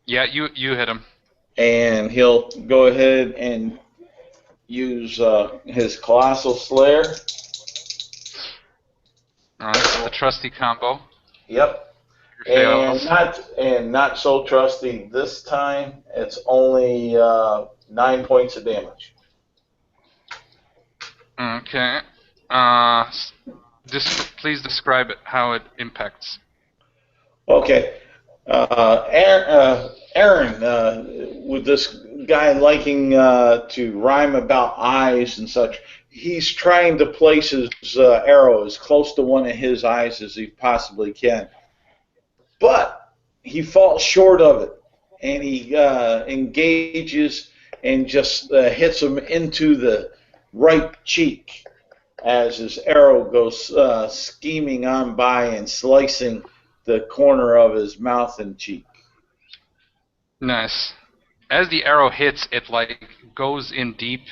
Yeah, you hit him. And he'll go ahead and use his Colossal Slayer. The trusty combo. Yep. And not so trusty this time. It's only 9 points of damage. Okay. Please describe it, how it impacts. Okay. Aaron, with this guy liking to rhyme about eyes and such, he's trying to place his arrow as close to one of his eyes as he possibly can. But he falls short of it, and he engages and just hits him into the right cheek as his arrow goes scheming on by and slicing the corner of his mouth and cheek. Nice. As the arrow hits, it like goes in deep,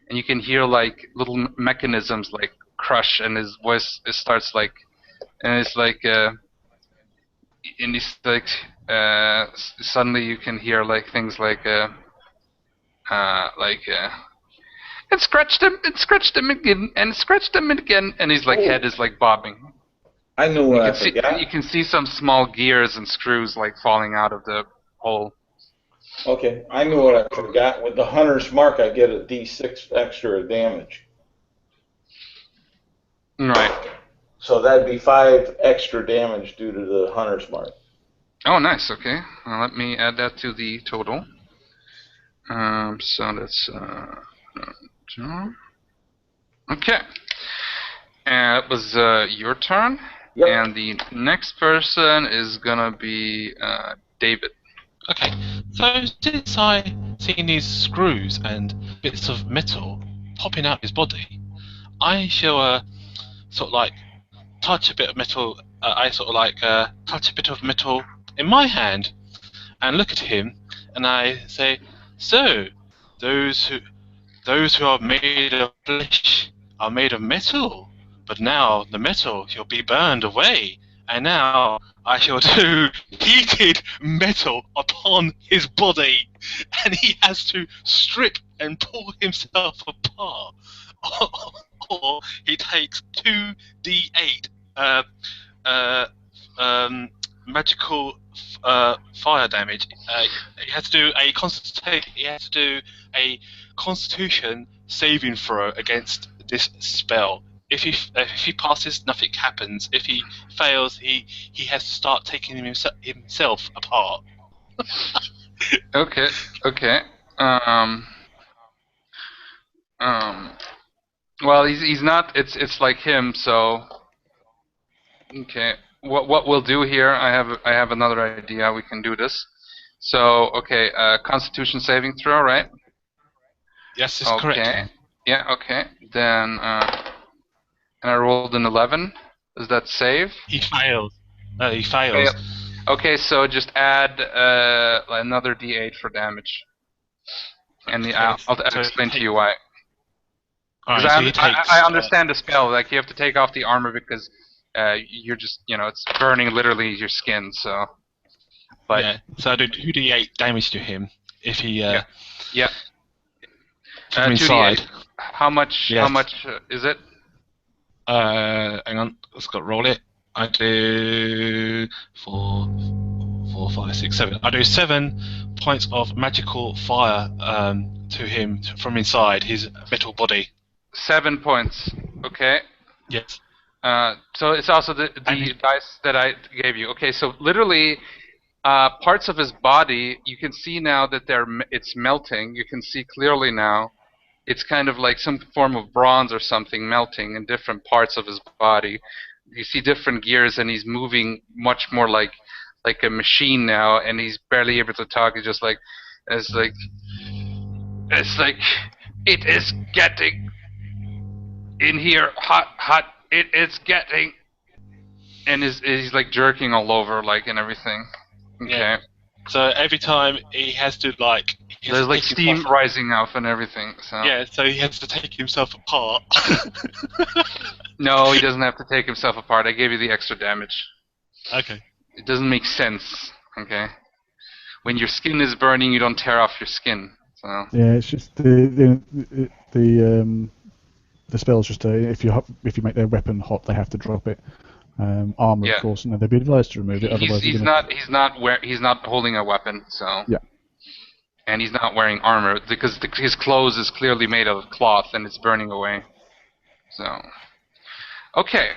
and you can hear like little mechanisms like crush, and his voice starts like, and it's like, and it's like, suddenly you can hear like things like, and scratched him again, and scratched him again, and his like Oh. head is like bobbing. I knew what I You forgot. can see some small gears and screws like falling out of the hole. Okay, I knew what I forgot. With the hunter's mark, I get a D6 extra damage. Right. So that'd be 5 extra damage due to the hunter's mark. Oh, nice. Okay. Let me add that to the total. So that's okay. And it was your turn. Yep. And the next person is gonna be David. Okay, so since I seen these screws and bits of metal popping out his body, I shall sort of like touch a bit of metal. I sort of like touch a bit of metal in my hand and look at him, and I say, "So, those who are made of flesh are made of metal, but now the metal shall be burned away, and now I shall do heated metal upon his body, and he has to strip and pull himself apart, or he takes 2d8 uh, magical fire damage. He has to do a Constitution saving throw against this spell. If he passes, nothing happens. If he fails, he has to start taking himself apart. Okay. Okay. Well, he's not. It's like him. So okay. What we'll do here? I have another idea. We can do this. So okay. Constitution saving throw, right? Yes, it's correct. Okay. Yeah. Okay. Then and I rolled an 11. Does that save? He fails. He fails. Fail. Okay. So just add another D8 for damage, and I'll So explain he to you why. Alright, Because so he takes. I understand the spell. Like you have to take off the armor because you're just it's burning literally your skin. So, but Yeah, so I do 2d8 damage to him if he yeah, from 2d8. inside. How much? Yes. How much is it? Hang on, let's got roll it. I do 4, 5, 6, 7. I do 7 points of magical fire to him from inside his metal body. 7 points. Okay. Yes. So it's also the dice that I gave you. Okay, so literally, parts of his body you can see now that it's melting. You can see clearly now. It's kind of like some form of bronze or something melting in different parts of his body. You see different gears, and he's moving much more like a machine now, and he's barely able to talk. He's just like, it's like it is getting in here hot. It is getting, and he's like jerking all over like and everything. Okay. Yeah. So every time he has to like. There's like steam rising off and everything. So. Yeah, so he has to take himself apart. No, he doesn't have to take himself apart. I gave you the extra damage. Okay. It doesn't make sense. Okay. When your skin is burning, you don't tear off your skin. So. Yeah, it's just the spell's just if you make their weapon hot, they have to drop it. Armor, Yeah. of course, and then they'd be advised to remove it. Otherwise, he's not holding a weapon. So. Yeah. And he's not wearing armor because his clothes is clearly made of cloth and it's burning away. So, okay.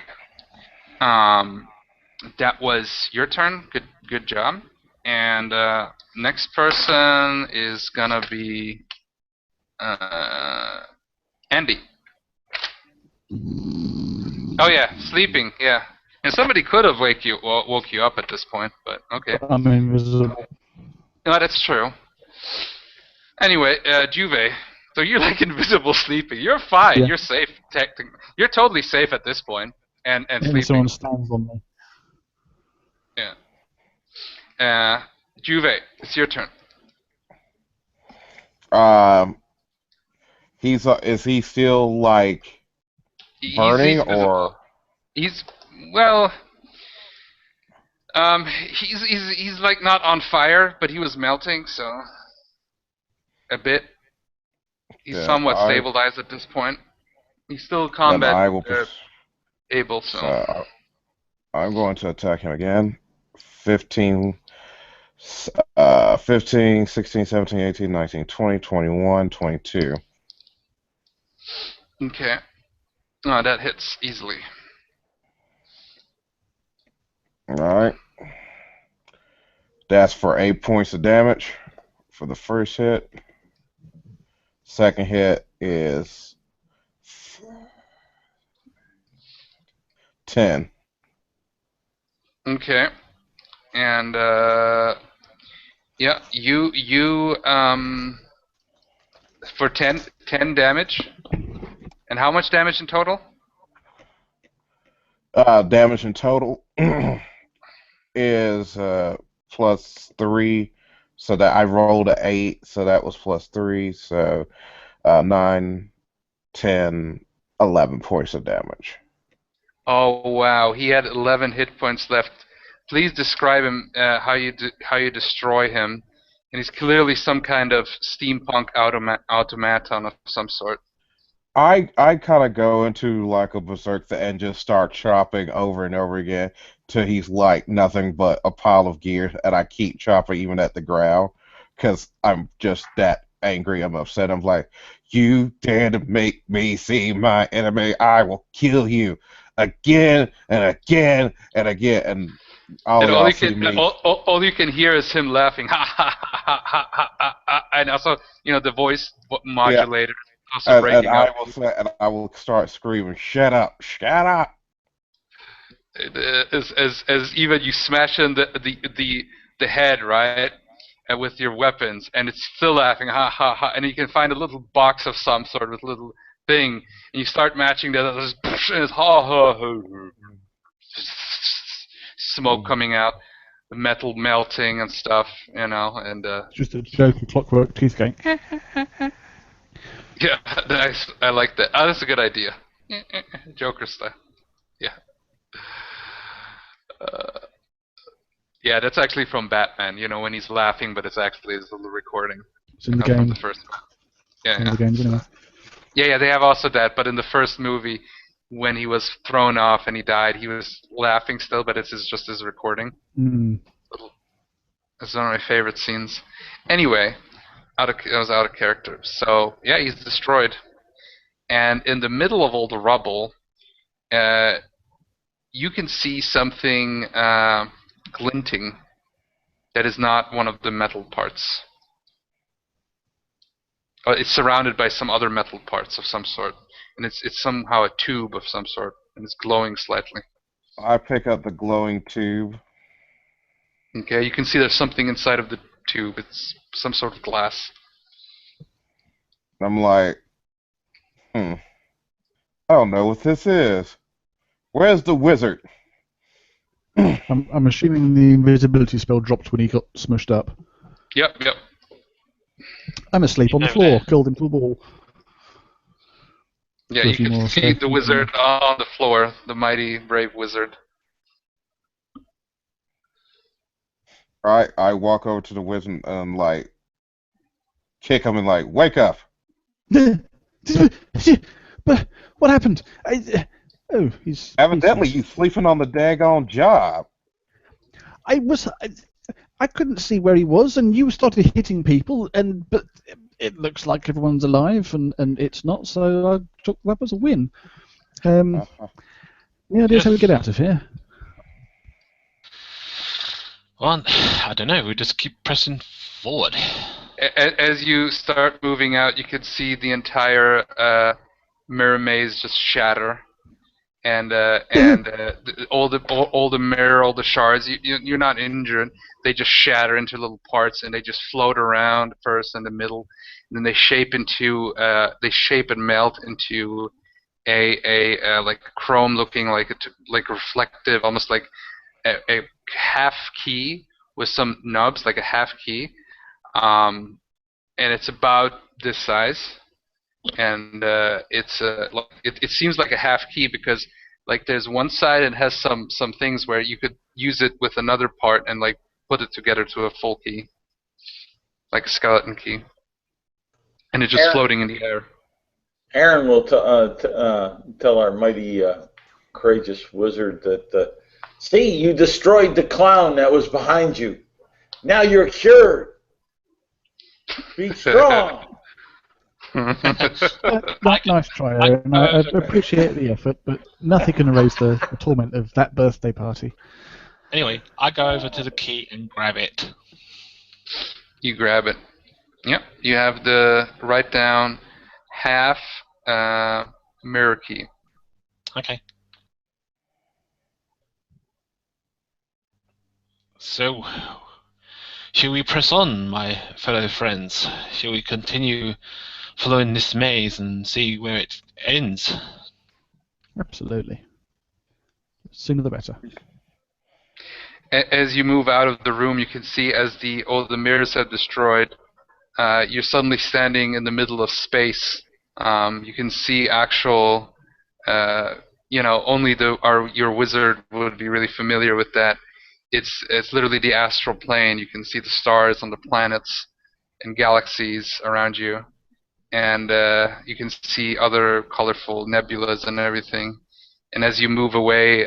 That was your turn. Good job. And next person is gonna be Andy. Oh yeah, sleeping. Yeah. And somebody could have woke you up at this point, but okay. I'm invisible. No, that's true. Anyway, Juve, so you're like invisible sleeping. You're fine. Yeah. You're safe. You're totally safe at this point. And sleeping. Someone stands on me. Yeah. Juve, it's your turn. Is he still like burning He's or? visible. He's well. He's like not on fire, but he was melting, so a bit. He's Then somewhat stabilized at this point. He's still then combat I will. able, so. So I'm going to attack him again. 15, 15, 16, 17, 18, 19, 20, 21, 22. Okay. Oh, that hits easily. All right. That's for 8 points of damage for the first hit. Second hit is 10. Okay. And yeah, you for 10 damage. And how much damage in total? Damage in total is plus 3. So that I rolled a 8, so that was plus 3. So 9, 10, 11 points of damage. Oh wow, he had 11 hit points left. Please describe him how you destroy him. And he's clearly some kind of steampunk automaton of some sort. I kind of go into like a berserk and just start chopping over and over again till he's like nothing but a pile of gear, and I keep chopping even at the ground because I'm just that angry. I'm upset. I'm like, you dare to make me see my enemy? I will kill you again and again and again. And all And y'all see me. all you can hear is him laughing, ha ha ha ha ha ha ha, ha. And also the voice Yeah, modulator is also and breaking up. I will start screaming, shut up, shut up. As even you smash in the head, right, and with your weapons, and it's still laughing, ha ha ha, and you can find a little box of some sort with a little thing, and you start matching that, and it's ha ha ha, smoke coming out, the metal melting and stuff, and It's just a joke of Clockwork Teeth going. yeah, nice, I like that. Oh, that's a good idea. Joker style, yeah. Uh, Yeah, that's actually from Batman. When he's laughing, but it's actually his little recording It's in the from game. the first one. Yeah, One of yeah. the games anyway. Yeah, they have also that. But in the first movie, when he was thrown off and he died, he was laughing still, but just his recording. Mm. It's one of my favorite scenes. Anyway, I was out of character. So yeah, he's destroyed. And in the middle of all the rubble, uh, you can see something glinting that is not one of the metal parts. It's surrounded by some other metal parts of some sort, and it's somehow a tube of some sort, and it's glowing slightly. I pick up the glowing tube. Okay, you can see there's something inside of the tube. It's some sort of glass. I'm like, I don't know what this is. Where's the wizard? I'm assuming the invisibility spell dropped when he got smushed up. Yep. I'm asleep on the floor, curled into a ball. Yeah, So a you few can more see steps. the wizard on the floor, the mighty brave wizard. I walk over to the wizard and like kick him and like, wake up. But what happened? He's Evidently you sleeping on the daggone job. I couldn't see where he was, and you started hitting people, but it looks like everyone's alive, and it's not, so I took that as a win. Yeah, ideas how we get out of here? Well, I don't know. We just keep pressing forward. As you start moving out, you can see the entire mirror maze just shatter, and all the mirror, all the shards. You're not injured. They just shatter into little parts, and they just float around first in the middle, and then they shape and melt into a like chrome looking, like reflective, almost like a half key with some nubs, like a half key. And it's about this size. and it's it seems like a half key because like there's one side it has some things where you could use it with another part and like put it together to a full key, like a skeleton key, and it's just Aaron, floating in the air. Aaron will tell our mighty courageous wizard that, see, you destroyed the clown that was behind you. Now you're cured. Be strong. Nice try, Aaron. I appreciate the effort, but nothing can erase the torment of that birthday party. Anyway, I go over to the key and grab it. You grab it. Yep. You have the write down half mirror key. Okay. So, shall we press on, my fellow friends? Shall we continue following this maze and see where it ends? Absolutely. Sooner the better. As you move out of the room, you can see as all the mirrors have destroyed, you're suddenly standing in the middle of space. You can see actual, only your wizard would be really familiar with that. It's literally the astral plane. You can see the stars on the planets and galaxies around you, and you can see other colorful nebulas and everything. And as you move away,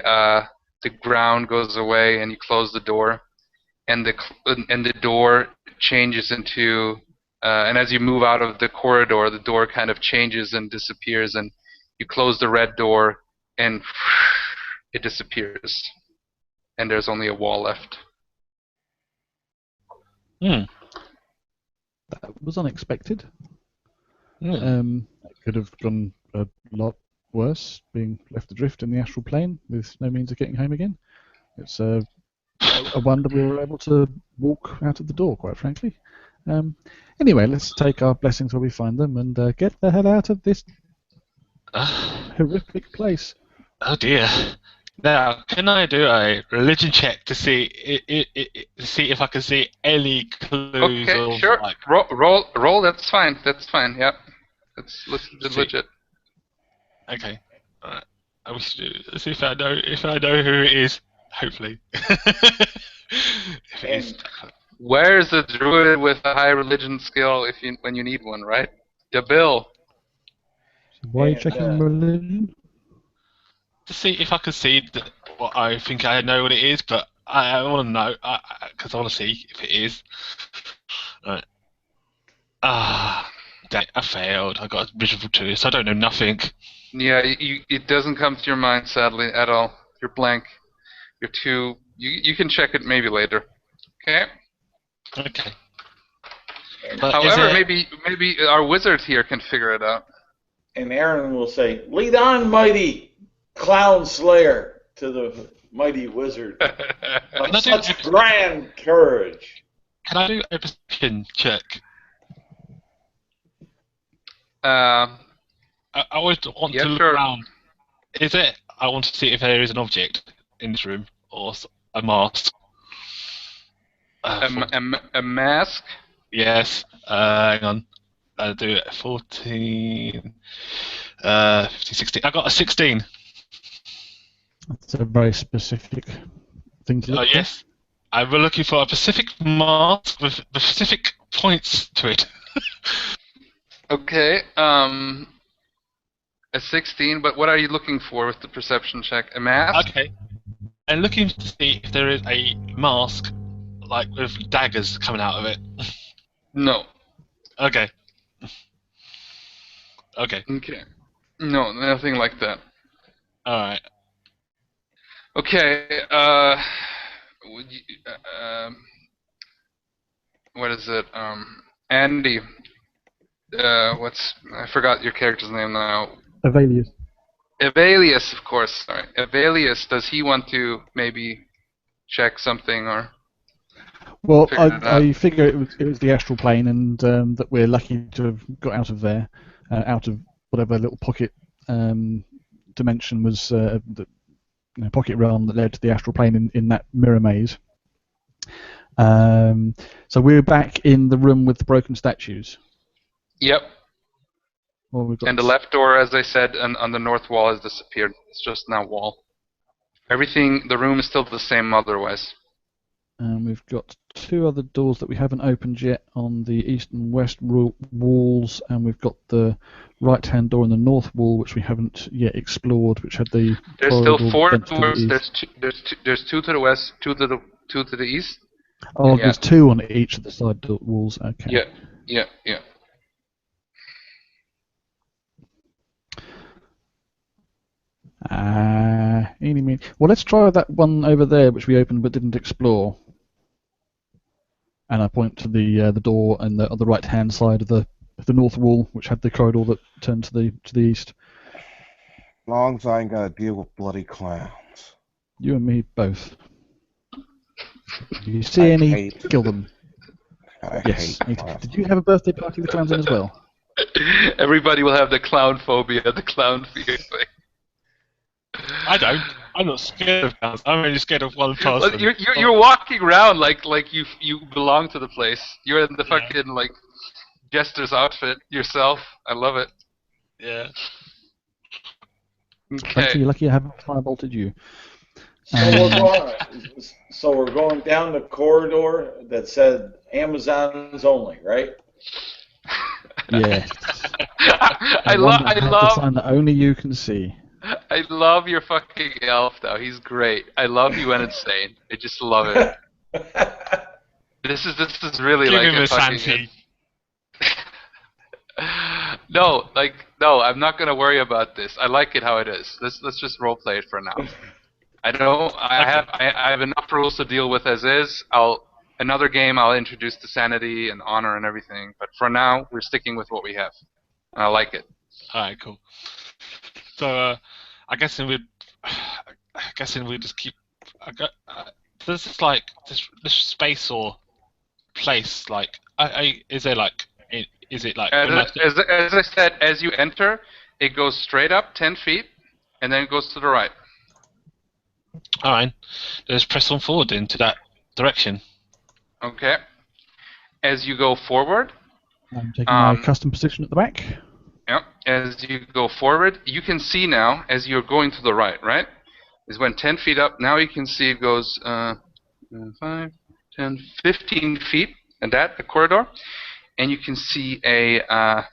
the ground goes away, and you close the door, and the door changes into, and as you move out of the corridor, the door kind of changes and disappears, and you close the red door, and it disappears, and there's only a wall left. That was unexpected. It could have gone a lot worse, being left adrift in the astral plane with no means of getting home again. It's a wonder we were able to walk out of the door, quite frankly. Anyway, let's take our blessings where we find them and get the hell out of this horrific place. Oh dear. Now, can I do a religion check to see if I can see any clues? Okay, of, sure. Like... Roll. That's fine. Yep. That's legit. Okay. Alright. I wish to see if I know who it is. Hopefully. If it is. Where's the druid with a high religion skill when you need one, right? The Bill. Why are you checking religion? To see if I can see what I think I know what it is, but I want to know because I want to see if it is. Right. Damn it, I failed. I got a miserable 2, so I don't know nothing. Yeah, it doesn't come to your mind, sadly, at all. You're blank. You're too. You can check it maybe later. Okay. Okay. But however, maybe our wizard here can figure it out. And Aaron will say, "Lead on, mighty clown slayer," to the mighty wizard. Of such grand courage. Can I do a perception check? I would want to look around. Is it? I want to see if there is an object in this room or a mask. A mask? Yes. Hang on. I'll do it. 14, 15, 16. I got a 16. That's a very specific thing to look for. Yes. I was looking for a specific mask with specific points to it. Okay. A 16, but what are you looking for with the perception check? A mask? Okay. And looking to see if there is a mask, like with daggers coming out of it. No. Okay. Okay. Okay. No, nothing like that. Alright. Okay, what is it? Andy. I forgot your character's name now. Avelius. Avelius, of course. Sorry. Avelius, does he want to maybe check something or? Well, I figure it was the astral plane, and that we're lucky to have got out of there, out of whatever little pocket dimension was the pocket realm that led to the astral plane in that mirror maze. So we're back in the room with the broken statues. Yep. Well, we've got And the left door, as I said, on the north wall has disappeared. It's just now wall. Everything, the room is still the same otherwise. And we've got 2 other doors that we haven't opened yet on the east and west walls, and we've got the right-hand door on the north wall, which we haven't yet explored, which had the There's still corridor 4 vents to the doors. east. There's 2 to the west, 2 to the east. Oh, Yeah. there's 2 on each of the side walls. Okay. Yeah. Well, let's try that one over there, which we opened but didn't explore. And I point to the door on the right-hand side of the north wall, which had the corridor that turned to the east. As long as I ain't got to deal with bloody clowns. You and me both. If you see any, kill them. I Yes. hate clowns. Did you have a birthday party with clowns in as well? Everybody will have the clown phobia, the clown fear thing. I don't. I'm not scared of clowns. I'm only scared of one person. Well, you're walking around like you belong to the place. You're in the fucking like jester's outfit yourself. I love it. Yeah. Okay. You're lucky I haven't firebolted you. So we're going down the corridor that said Amazons only, right? Yes. I love the sign that only you can see. I love your fucking elf though. He's great. I love you when it's insane. I just love it. This is really Give like him a a fucking Santi. No, I'm not gonna worry about this. I like it how it is. Let's just roleplay it for now. I have enough rules to deal with as is. Another game I'll introduce the sanity and honor and everything. But for now, we're sticking with what we have. And I like it. Alright, cool. So, I guess we just keep. There's just like this space or place. Like, is there like? Is it like? As I said, as you enter, it goes straight up 10 feet, and then it goes to the right. All right, let's press on forward into that direction. Okay. As you go forward, I'm taking my custom position at the back. Yep. As you go forward, you can see now, as you're going to the right, is when 10 feet up, now you can see it goes 5, 10, 15 feet, and that, the corridor, and you can see a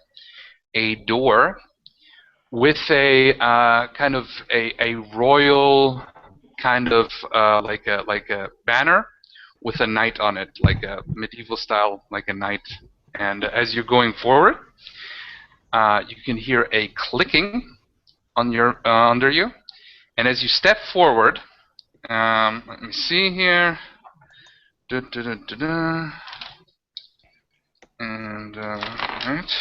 door with a kind of a royal kind of like a banner with a knight on it, like a medieval style, like a knight. And as you're going forward, you can hear a clicking on your under you, and as you step forward, let me see here, and right,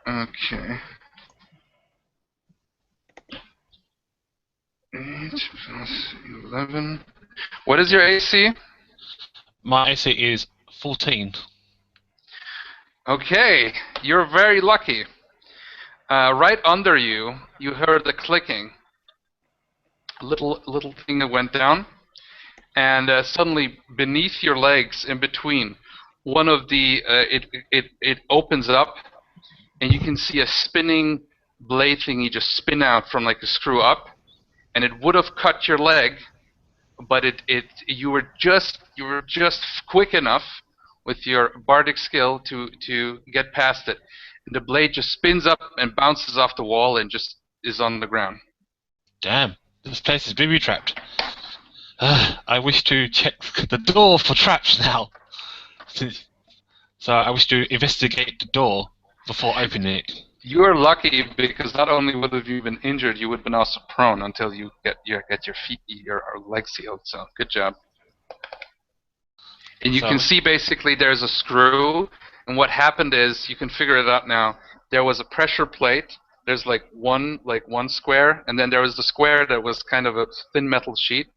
okay, 8 plus 11. What is your AC? My AC is 14. Okay, you're very lucky. Right under you, you heard the clicking. Little thing that went down, and suddenly beneath your legs, in between, one of the it opens up, and you can see a spinning blade thingy just spin out from like a screw up, and it would have cut your leg, but you were just quick enough with your bardic skill to get past it. And the blade just spins up and bounces off the wall and just is on the ground. Damn, this place is booby trapped. I wish to check the door for traps now. So I wish to investigate the door before opening it. You are lucky because not only would have you been injured, you would have been also prone until you get your feet, your legs healed. So good job. And you can see basically there's a screw, and what happened is, you can figure it out now, there was a pressure plate, there's like one square, and then there was the square that was kind of a thin metal sheet,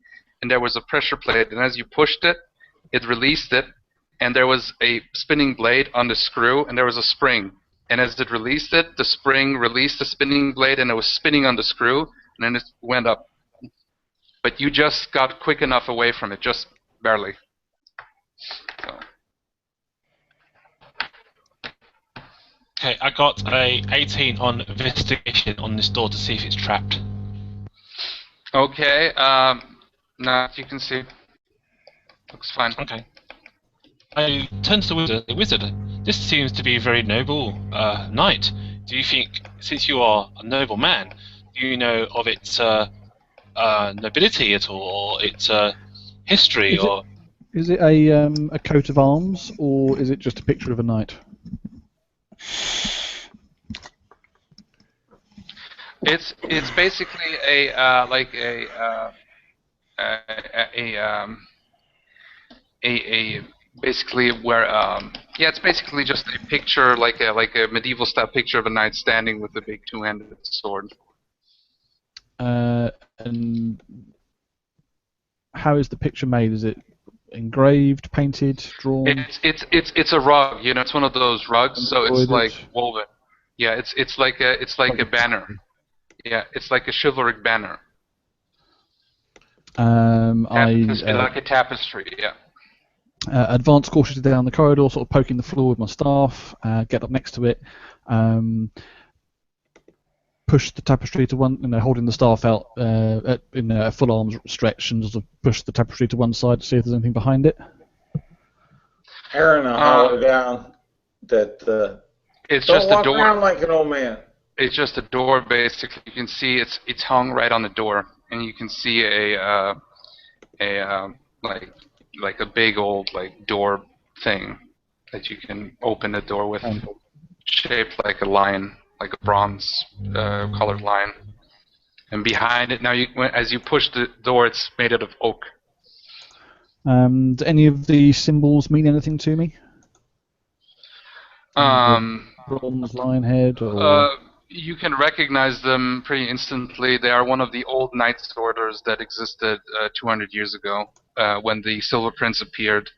and there was a pressure plate, and as you pushed it, it released it, and there was a spinning blade on the screw, and there was a spring. And as it released it, the spring released the spinning blade, and it was spinning on the screw, and then it went up. But you just got quick enough away from it, just barely. So. Okay, I got a 18 on investigation on this door to see if it's trapped. Okay. Now you can see. Looks fine. Okay. I turn to the wizard. Wizard, this seems to be a very noble knight. Do you think, since you are a noble man, do you know of its nobility at all, or its history, Is it or is it a coat of arms, or is it just a picture of a knight? It's basically a like a basically where yeah, it's basically just a picture like a medieval style picture of a knight standing with a big two-handed sword. And how is the picture made? Is it engraved, painted, drawn, It's a rug, you know. It's one of those rugs, so it's embroidered? like woven. Yeah, it's like a banner. Yeah, it's like a chivalric banner. Tapestry, like a tapestry. Yeah. Advance cautiously down the corridor, sort of poking the floor with my staff. Get up next to it. Push the tapestry to one, holding the staff out in a full arms stretch, and sort of push the tapestry to one side to see if there's anything behind it. Aaron will holler down that it's don't just walk a door. around like an old man. It's just a door, basically. You can see it's hung right on the door, and you can see a like a big old like door thing that you can open the door with, shaped like a lion, like a bronze colored lion. And behind it, now as you push the door, it's made out of oak. Do any of the symbols mean anything to me? Bronze lion head, or you can recognize them pretty instantly. They are one of the old Knights Orders that existed 200 years ago when the Silver Prince appeared.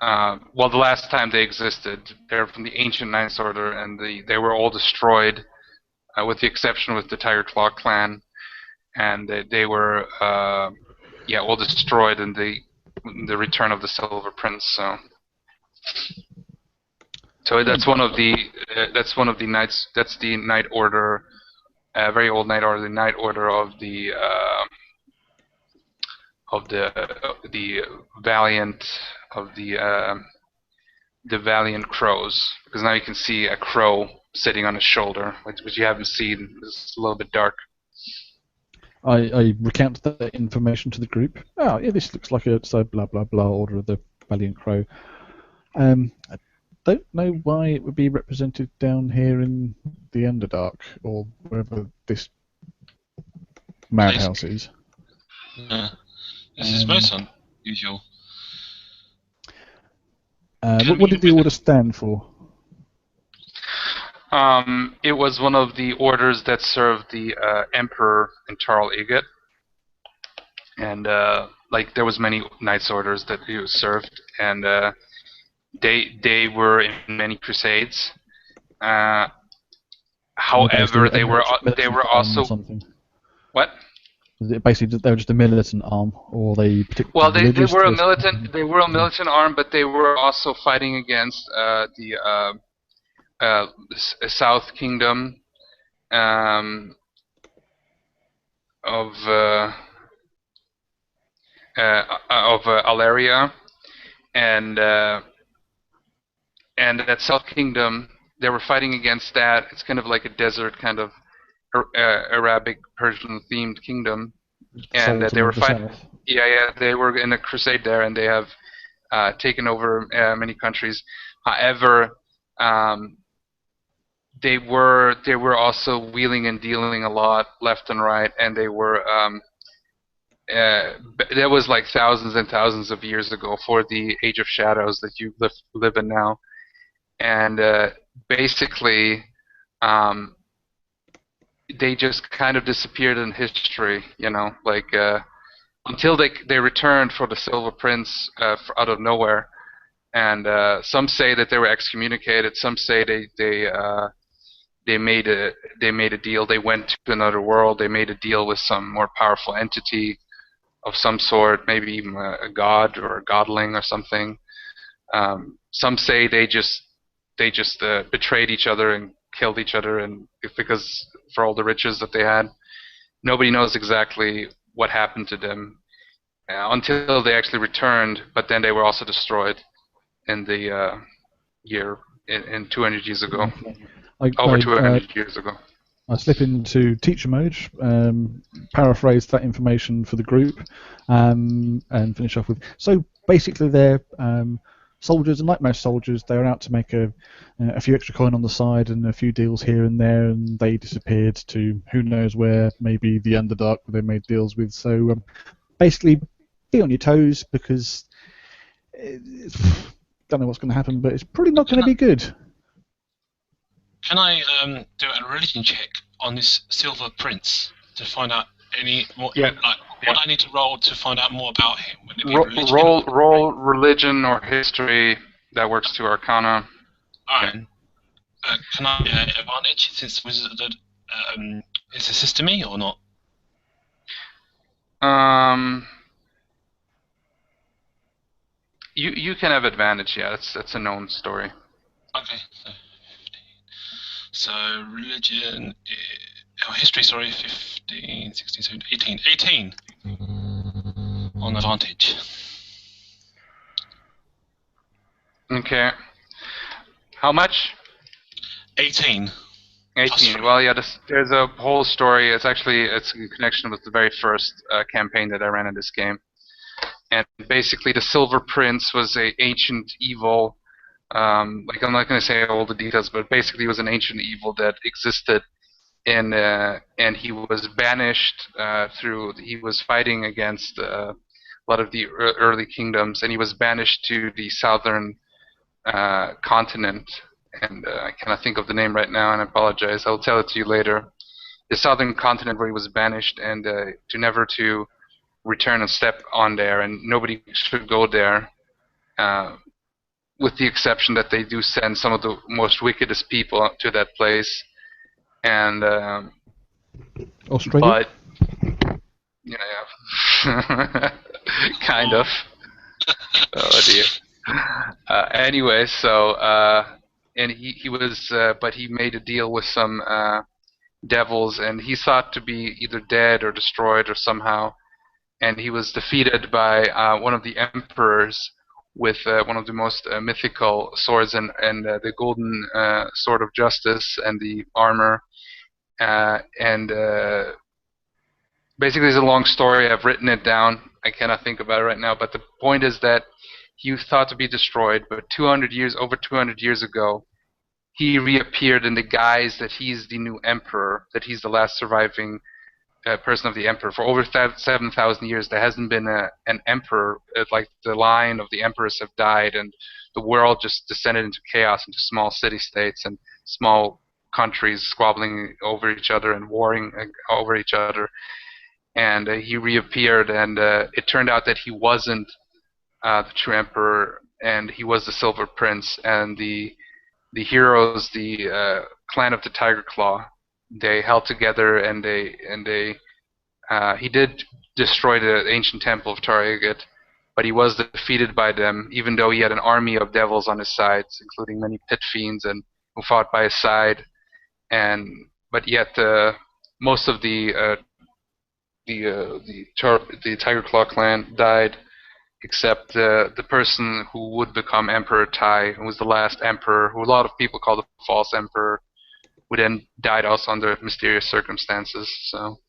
Well, the last time they existed, they're from the ancient Knights Order, and they were all destroyed, with the exception of the Tiger Claw clan, and they were all destroyed in the return of the Silver Prince. So that's one of the knights. That's the Knight Order, very old Knight Order, the Knight Order of the valiant the valiant crows. Because now you can see a crow sitting on his shoulder, which you haven't seen. It's a little bit dark. I recount that information to the group. Oh, yeah, this looks like a blah blah blah Order of the Valiant Crow. I don't know why it would be represented down here in the Underdark or wherever this madhouse is. This is most unusual. What did the order stand for? It was one of the orders that served the Emperor and Charles Eget, and like there was many Knights Orders that he was served, and they were in many crusades. However, they were also something. What? Basically, they were just a militant arm, or they particularly. Well, they were a militant. They were a militant arm, but they were also fighting against the South Kingdom of Alaria, and that South Kingdom, they were fighting against that. It's kind of like a desert kind of Arabic Persian themed kingdom, and they were fighting. Yeah, they were in a crusade there, and they have taken over many countries. However, they were also wheeling and dealing a lot left and right, and they were that was like thousands and thousands of years ago, for the Age of Shadows that you live in now, and basically they just kind of disappeared in history, like until they returned for the Silver Prince out of nowhere, and some say that they were excommunicated. Some say they made a deal. They went to another world. They made a deal with some more powerful entity of some sort, maybe even a god or a godling or something. Some say they just betrayed each other and killed each other, and because for all the riches that they had. Nobody knows exactly what happened to them until they actually returned, but then they were also destroyed in the year in 200 years ago, I, over I, uh, 200 years ago. I slip into teacher mode, paraphrase that information for the group, and finish off with. So basically, they're soldiers, and like most soldiers, they were out to make a few extra coin on the side and a few deals here and there, and they disappeared to who knows where, maybe the Underdark where they made deals with. So basically, be on your toes because don't know what's going to happen, but it's probably not going to be good. Can I do a religion check on this Silver Prince to find out any more? Yeah. What I need to roll to find out more about him? Would it be religion? Roll religion or history. That works to Arcana. Alright. Can I advantage since wizard is this to me or not? You can have advantage. Yeah, that's a known story. Okay. So religion, history. Sorry, 15, 16, 17, 18. 18 on advantage. Okay. How much? 18. 18. Well, yeah. There's a whole story. It's in connection with the very first campaign that I ran in this game. And basically, the Silver Prince was an ancient evil. Like I'm not going to say all the details, but basically, it was an ancient evil that existed, and he was banished through. He was fighting against a lot of the early kingdoms, and he was banished to the southern continent. And I cannot think of the name right now, and I apologize. I'll tell it to you later. The southern continent where he was banished, and to never to return and step on there, and nobody should go there, with the exception that they do send some of the most wickedest people to that place. And Australia? But yeah, kind of. Oh dear. Anyway, so and he was, but he made a deal with some devils, and he's thought to be either dead or destroyed or somehow. And he was defeated by one of the emperors with one of the most mythical swords and the golden sword of justice and the armor. And basically, it's a long story. I've written it down. I cannot think about it right now. But the point is that he was thought to be destroyed, but over 200 years ago, he reappeared in the guise that he's the new emperor, that he's the last surviving person of the emperor. For over 7,000 years, there hasn't been an emperor. Like the line of the emperors have died, and the world just descended into chaos, into small city-states and small countries squabbling over each other and warring over each other. And he reappeared, and it turned out that he wasn't the true emperor, and he was the Silver Prince. And the heroes, the clan of the Tiger Claw, they held together, and he did destroy the ancient temple of Taragat, but he was defeated by them, even though he had an army of devils on his side, including many pit fiends and who fought by his side. But yet most of the Tiger Claw clan died, except the person who would become Emperor Tai, who was the last emperor, who a lot of people call the false emperor, who then died also under mysterious circumstances. So,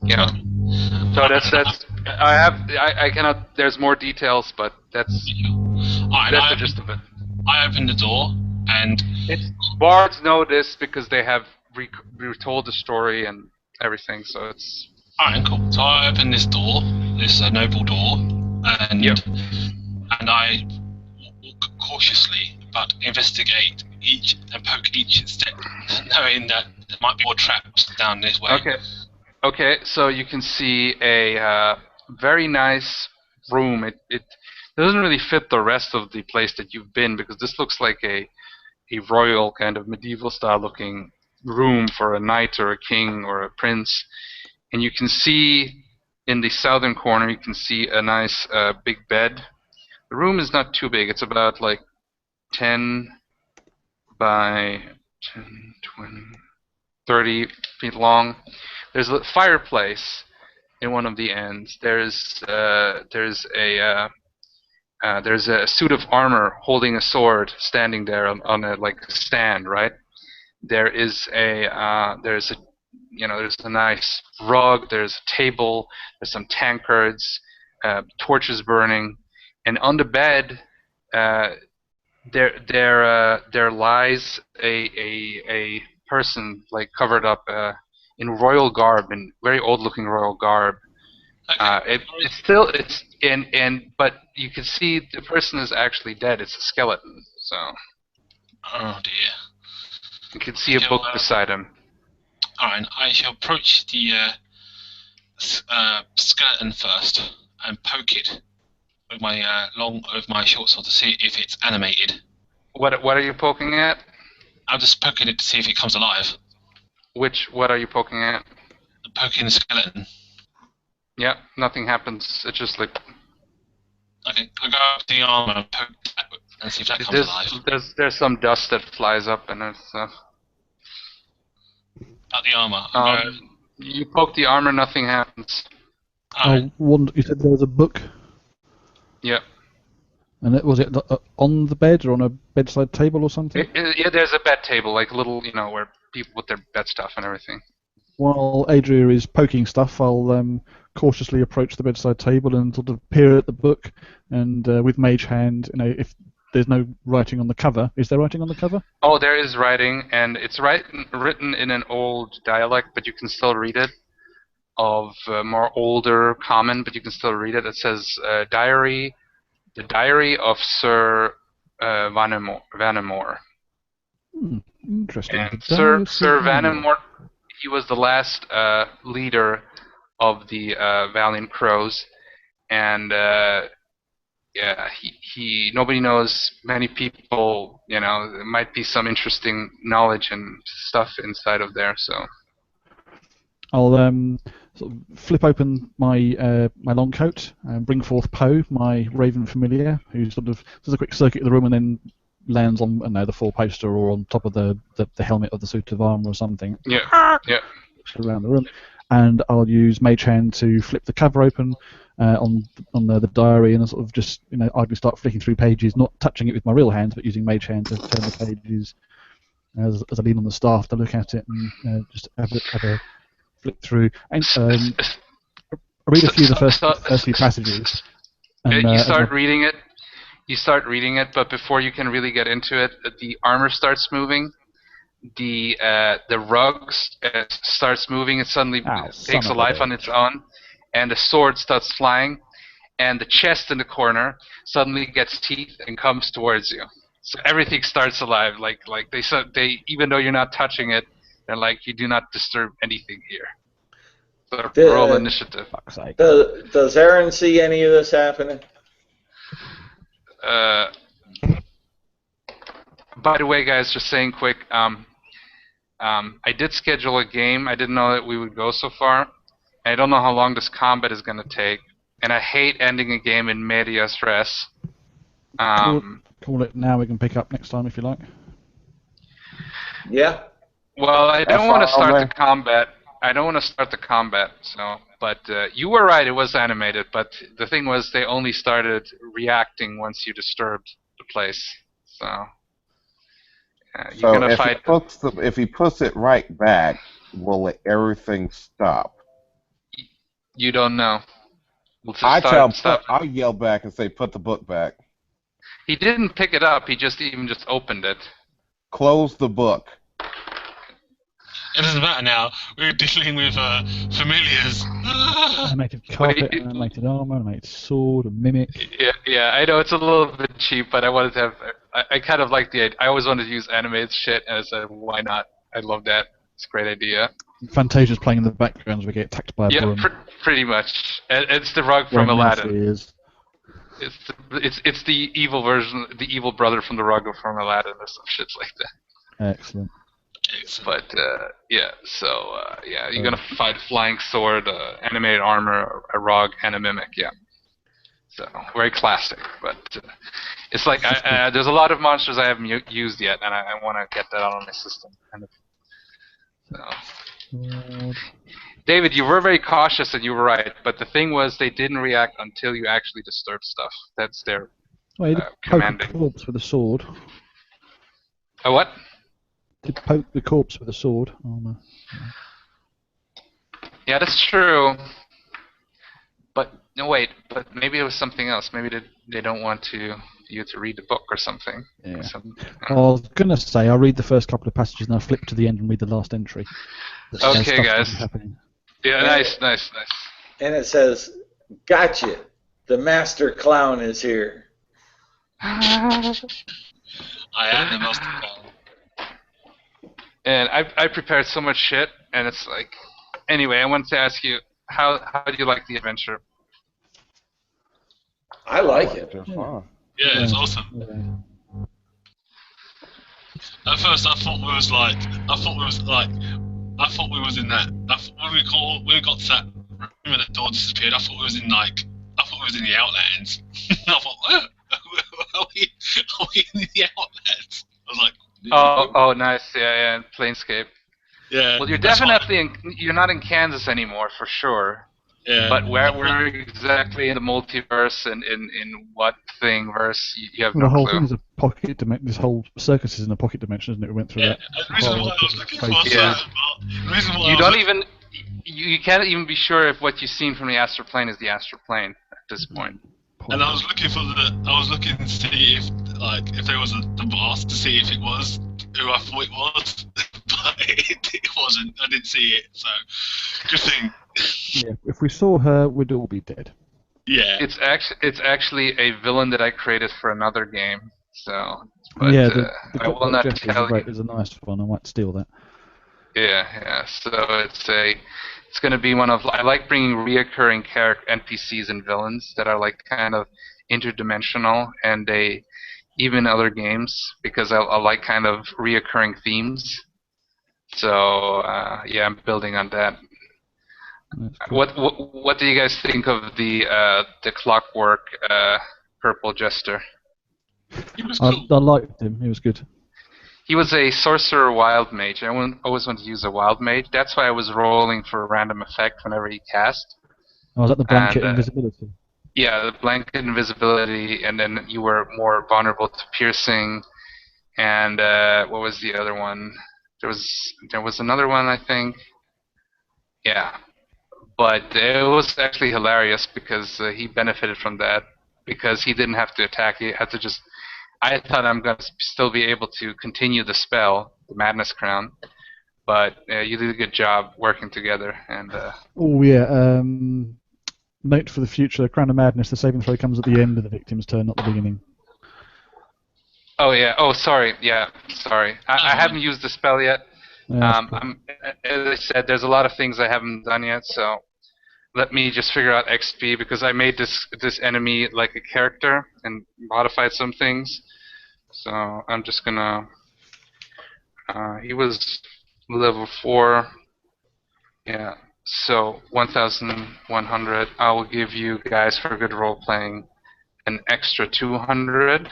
yeah. So that's I cannot. There's more details, but that's the gist of it. I opened the door, and bards know this because they have retold the story and everything. So it's alright, cool. So I opened this door, this noble door, and I walk cautiously, but investigate each and poke each step, knowing that there might be more traps down this way. Okay. So you can see a very nice room. It doesn't really fit the rest of the place that you've been, because this looks like a royal kind of medieval style looking room for a knight or a king or a prince. And you can see in the southern corner, you can see a nice big bed The room is not too big. It's about like 10 by 10, 20, 30 feet long. There's a fireplace in one of the ends. There's a suit of armor holding a sword standing there on a like a stand, right? There's a nice rug. There's a table. There's some tankards, torches burning, and on the bed, uh, there lies a person like covered up in royal garb, in very old looking royal garb. But you can see the person is actually dead. It's a skeleton, so Oh dear. you can see a book beside him. Alright, I shall approach the skeleton first and poke it with my short sword to see if it's animated. What are you poking at? I'm just poking it to see if it comes alive. What are you poking at? Poking the skeleton. Yeah, nothing happens. It's just like Okay, I go up to the armor and poke that and see if that comes alive. there's some dust that flies up and stuff. At the armor. You poke the armor, nothing happens. Alright. You said there was a book, Yeah. and was it on the bed or on a bedside table or something? Yeah, there's a bed table, like a little, where people put their bed stuff and everything. While Adria is poking stuff, I'll cautiously approach the bedside table and sort of peer at the book, and with mage hand, if there's no writing on the cover. Is there writing on the cover? Oh, there is writing, and it's written in an old dialect, but you can still read it. Of more older common, but you can still read it. It says the diary of Sir Vanamore. Interesting. And Sir Vanamore, he was the last leader of the Valiant Crows, and nobody knows many people. There might be some interesting knowledge and stuff inside of there. So I'll sort of flip open my my long coat and bring forth Poe, my raven familiar, who sort of does a quick circuit of the room and then lands on the four poster or on top of the helmet of the suit of armor or something. Yeah. Around the room, and I'll use Mage Hand to flip the cover open on the diary, and I'll sort of just idly start flicking through pages, not touching it with my real hands, but using Mage Hand to turn the pages as I lean on the staff to look at it and just have a flip through. And I read a few of the first few passages. And, you start reading it. You start reading it, but before you can really get into it, the armor starts moving. The rug starts moving. It suddenly takes a life on its own, and the sword starts flying, and the chest in the corner suddenly gets teeth and comes towards you. So everything starts alive. Like they even though you're not touching it, they're like, you do not disturb anything here. So roll initiative. Does Aaron see any of this happening? By the way, guys, just saying quick, I did schedule a game. I didn't know that we would go so far. I don't know how long this combat is going to take, and I hate ending a game in medias res. Call it now. We can pick up next time if you like. Yeah. Well, I don't want to start the combat. But you were right. It was animated, but the thing was they only started reacting once you disturbed the place. So. You're gonna fight. If he puts it right back, will everything stop? You don't know. I'll yell back and say, "Put the book back." He didn't pick it up. He just opened it. Close the book. It doesn't matter now. We're dealing with familiars. Animated carpet, animated armor, animated sword, a mimic. Yeah. I know it's a little bit cheap, but I wanted to have. I kind of like the idea. I always wanted to use animated shit, and I said, why not? I love that. It's a great idea. Fantasia's playing in the background as we get attacked by a broom. Yeah, pretty much. It's the rug from Aladdin. It's the evil version, the evil brother from the rug from Aladdin, or some shit like that. Excellent. But you're gonna fight a flying sword, animated armor, a rug, and a mimic. Yeah. So very classic, but it's like there's a lot of monsters I haven't used yet, and I want to get that out on my system. Kind of. So. David, you were very cautious, and you were right. But the thing was, they didn't react until you actually disturbed stuff. That's their Well, he did commanding. poke a corpse with a sword. A what? Did poke the corpse with a sword. Oh, no. Yeah, that's true. But no, wait. But maybe it was something else. Maybe they don't want you to read the book or something. Yeah. Well, I was gonna say I'll read the first couple of passages and I'll flip to the end and read the last entry. Okay, guys. Yeah, nice. And it says, "Gotcha. The master clown is here." I am the master clown. And I prepared so much shit, and it's like, anyway, I wanted to ask you, how do you like the adventure? I like it. Yeah, it's awesome. Yeah. At first, I thought we was in that. When we got to that room and the door disappeared, I thought we was in the Outlands. I thought, are we in the Outlands? I was like, oh, nice, yeah, Planescape. Yeah. Well, you're definitely you're not in Kansas anymore, for sure. Yeah. But where exactly in the multiverse and in what thing verse you have no the whole clue. thing is a pocket dimension. This whole circus is in a pocket dimension, isn't it? We went through that. The reason why I was looking for you can't even be sure if what you've seen from the astral plane is the astral plane at this point. And I was looking to see if there was the boss, to see if it was who I thought it was, but it wasn't. I didn't see it, so good thing. Yeah, if we saw her, we'd all be dead. Yeah. It's actually a villain that I created for another game. So, but, yeah, the I will not tell you. Is a nice one. I might steal that. Yeah. So it's going to be one of. I like bringing reoccurring NPCs and villains that are like kind of interdimensional, and they even other games because I like kind of reoccurring themes. So yeah, I'm building on that. Cool. What do you guys think of the Clockwork Purple Jester? He was cool. I liked him. He was good. He was a sorcerer wild mage. I always wanted to use a wild mage. That's why I was rolling for a random effect whenever he cast. Oh, was that the blanket invisibility? Yeah, the blanket invisibility, and then you were more vulnerable to piercing. And what was the other one? There was another one, I think. Yeah, but it was actually hilarious because he benefited from that because he didn't have to attack. He had to just. I thought I'm going to still be able to continue the spell, the Madness Crown, but you did a good job working together. And oh yeah. Note for the future: the Crown of Madness. The saving throw comes at the end of the victim's turn, not the beginning. Oh yeah. Oh sorry. Yeah. Sorry. I haven't used the spell yet. Yeah, cool. As I said, there's a lot of things I haven't done yet, so let me just figure out XP because I made this enemy like a character and modified some things. So I'm just gonna. He was level 4. Yeah. So 1,100. I will give you guys for good role playing an extra 200.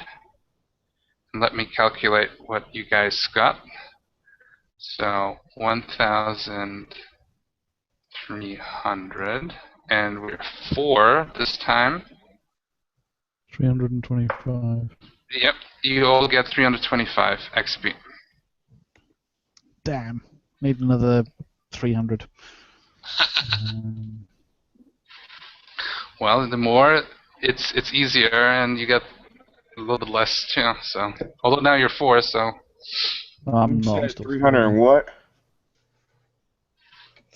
And let me calculate what you guys got. So 1,300, and we're 4 this time. 325. Yep, you all get 325 XP. Damn. Need another 300. Well, the more it's easier, and you get a little bit less, So, although now you're 4, so. I'm not. 300 and what?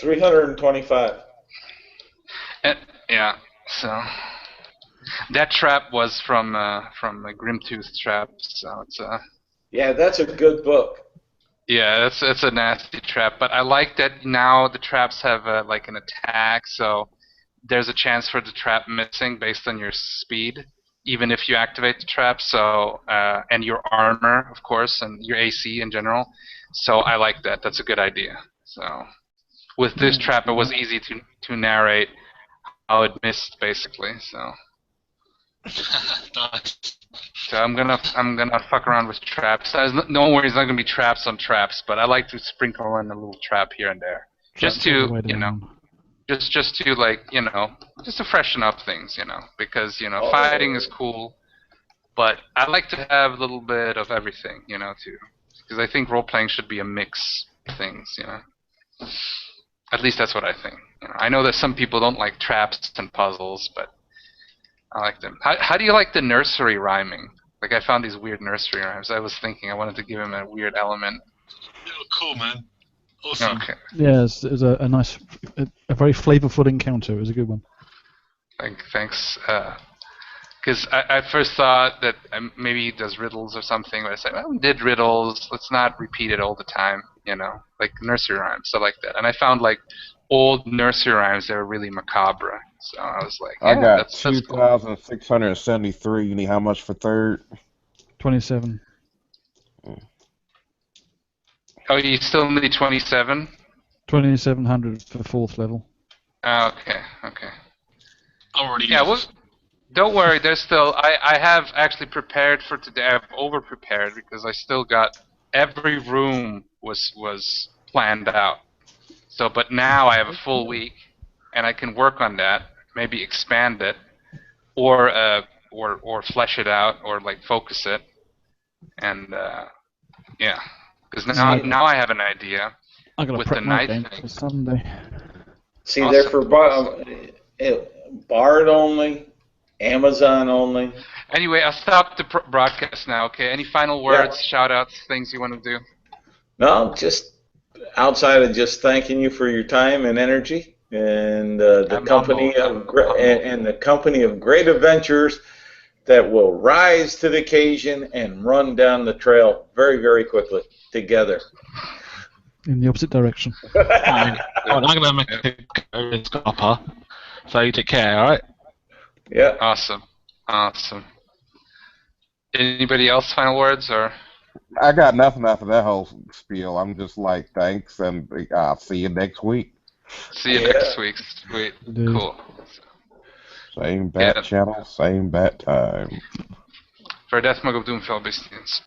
325. Yeah. So that trap was from a Grimtooth trap. So it's Yeah, that's a good book. Yeah, it's a nasty trap. But I like that now the traps have like an attack, so there's a chance for the trap missing based on your speed, even if you activate the trap. So and your armor, of course, and your AC in general. So I like that. That's a good idea. So with this trap, it was easy to narrate how it missed, basically. So Nice. So I'm gonna fuck around with traps. No worries, not gonna be traps on traps, but I like to sprinkle in a little trap here and there, just Traps all the to way down. just to like just to freshen up things, because fighting is cool, but I like to have a little bit of everything, too, because I think role playing should be a mix of things. At least that's what I think. I know that some people don't like traps and puzzles, but I like them. How do you like the nursery rhyming? Like I found these weird nursery rhymes. I was thinking I wanted to give him a weird element. Oh, cool, man. Awesome. Okay. Yeah, it was a nice, a very flavourful encounter. It was a good one. Thanks. Because I first thought that maybe he does riddles or something, but I said, well, we did riddles. Let's not repeat it all the time, like nursery rhymes, stuff like that. And I found like old nursery rhymes that were really macabre. So I was like, I yeah, got that's cool. 2,673. You need how much for third? 27. Oh, you still need 27? 2,700 for fourth level. Oh, okay. Already. Yeah, well, don't worry. There's still. I have actually prepared for today. I've over prepared because I still got every room was planned out. So, but now I have a full week, and I can work on that. Maybe expand it, or flesh it out, or like focus it, and yeah. Because now I have an idea I'm gonna with prep the my night game thing. for Sunday. See, Awesome. they're for Bard only, Amazon only. Anyway, I'll stop the broadcast now. Okay. Any final words, shout outs, things you want to do? No, just outside of just thanking you for your time and energy, and the I'm company humbled. and the company of great adventurers that will rise to the occasion and run down the trail very, very quickly together. In the opposite direction. I'm gonna make a scupper. So you take care, alright? Yeah. Awesome. Anybody else final words or? I got nothing after that whole spiel. I'm just like, thanks, and I'll see you next week. See you next week. Sweet. Indeed. Cool. Same bat channel, same bat time. För det mag op doen veel bestens.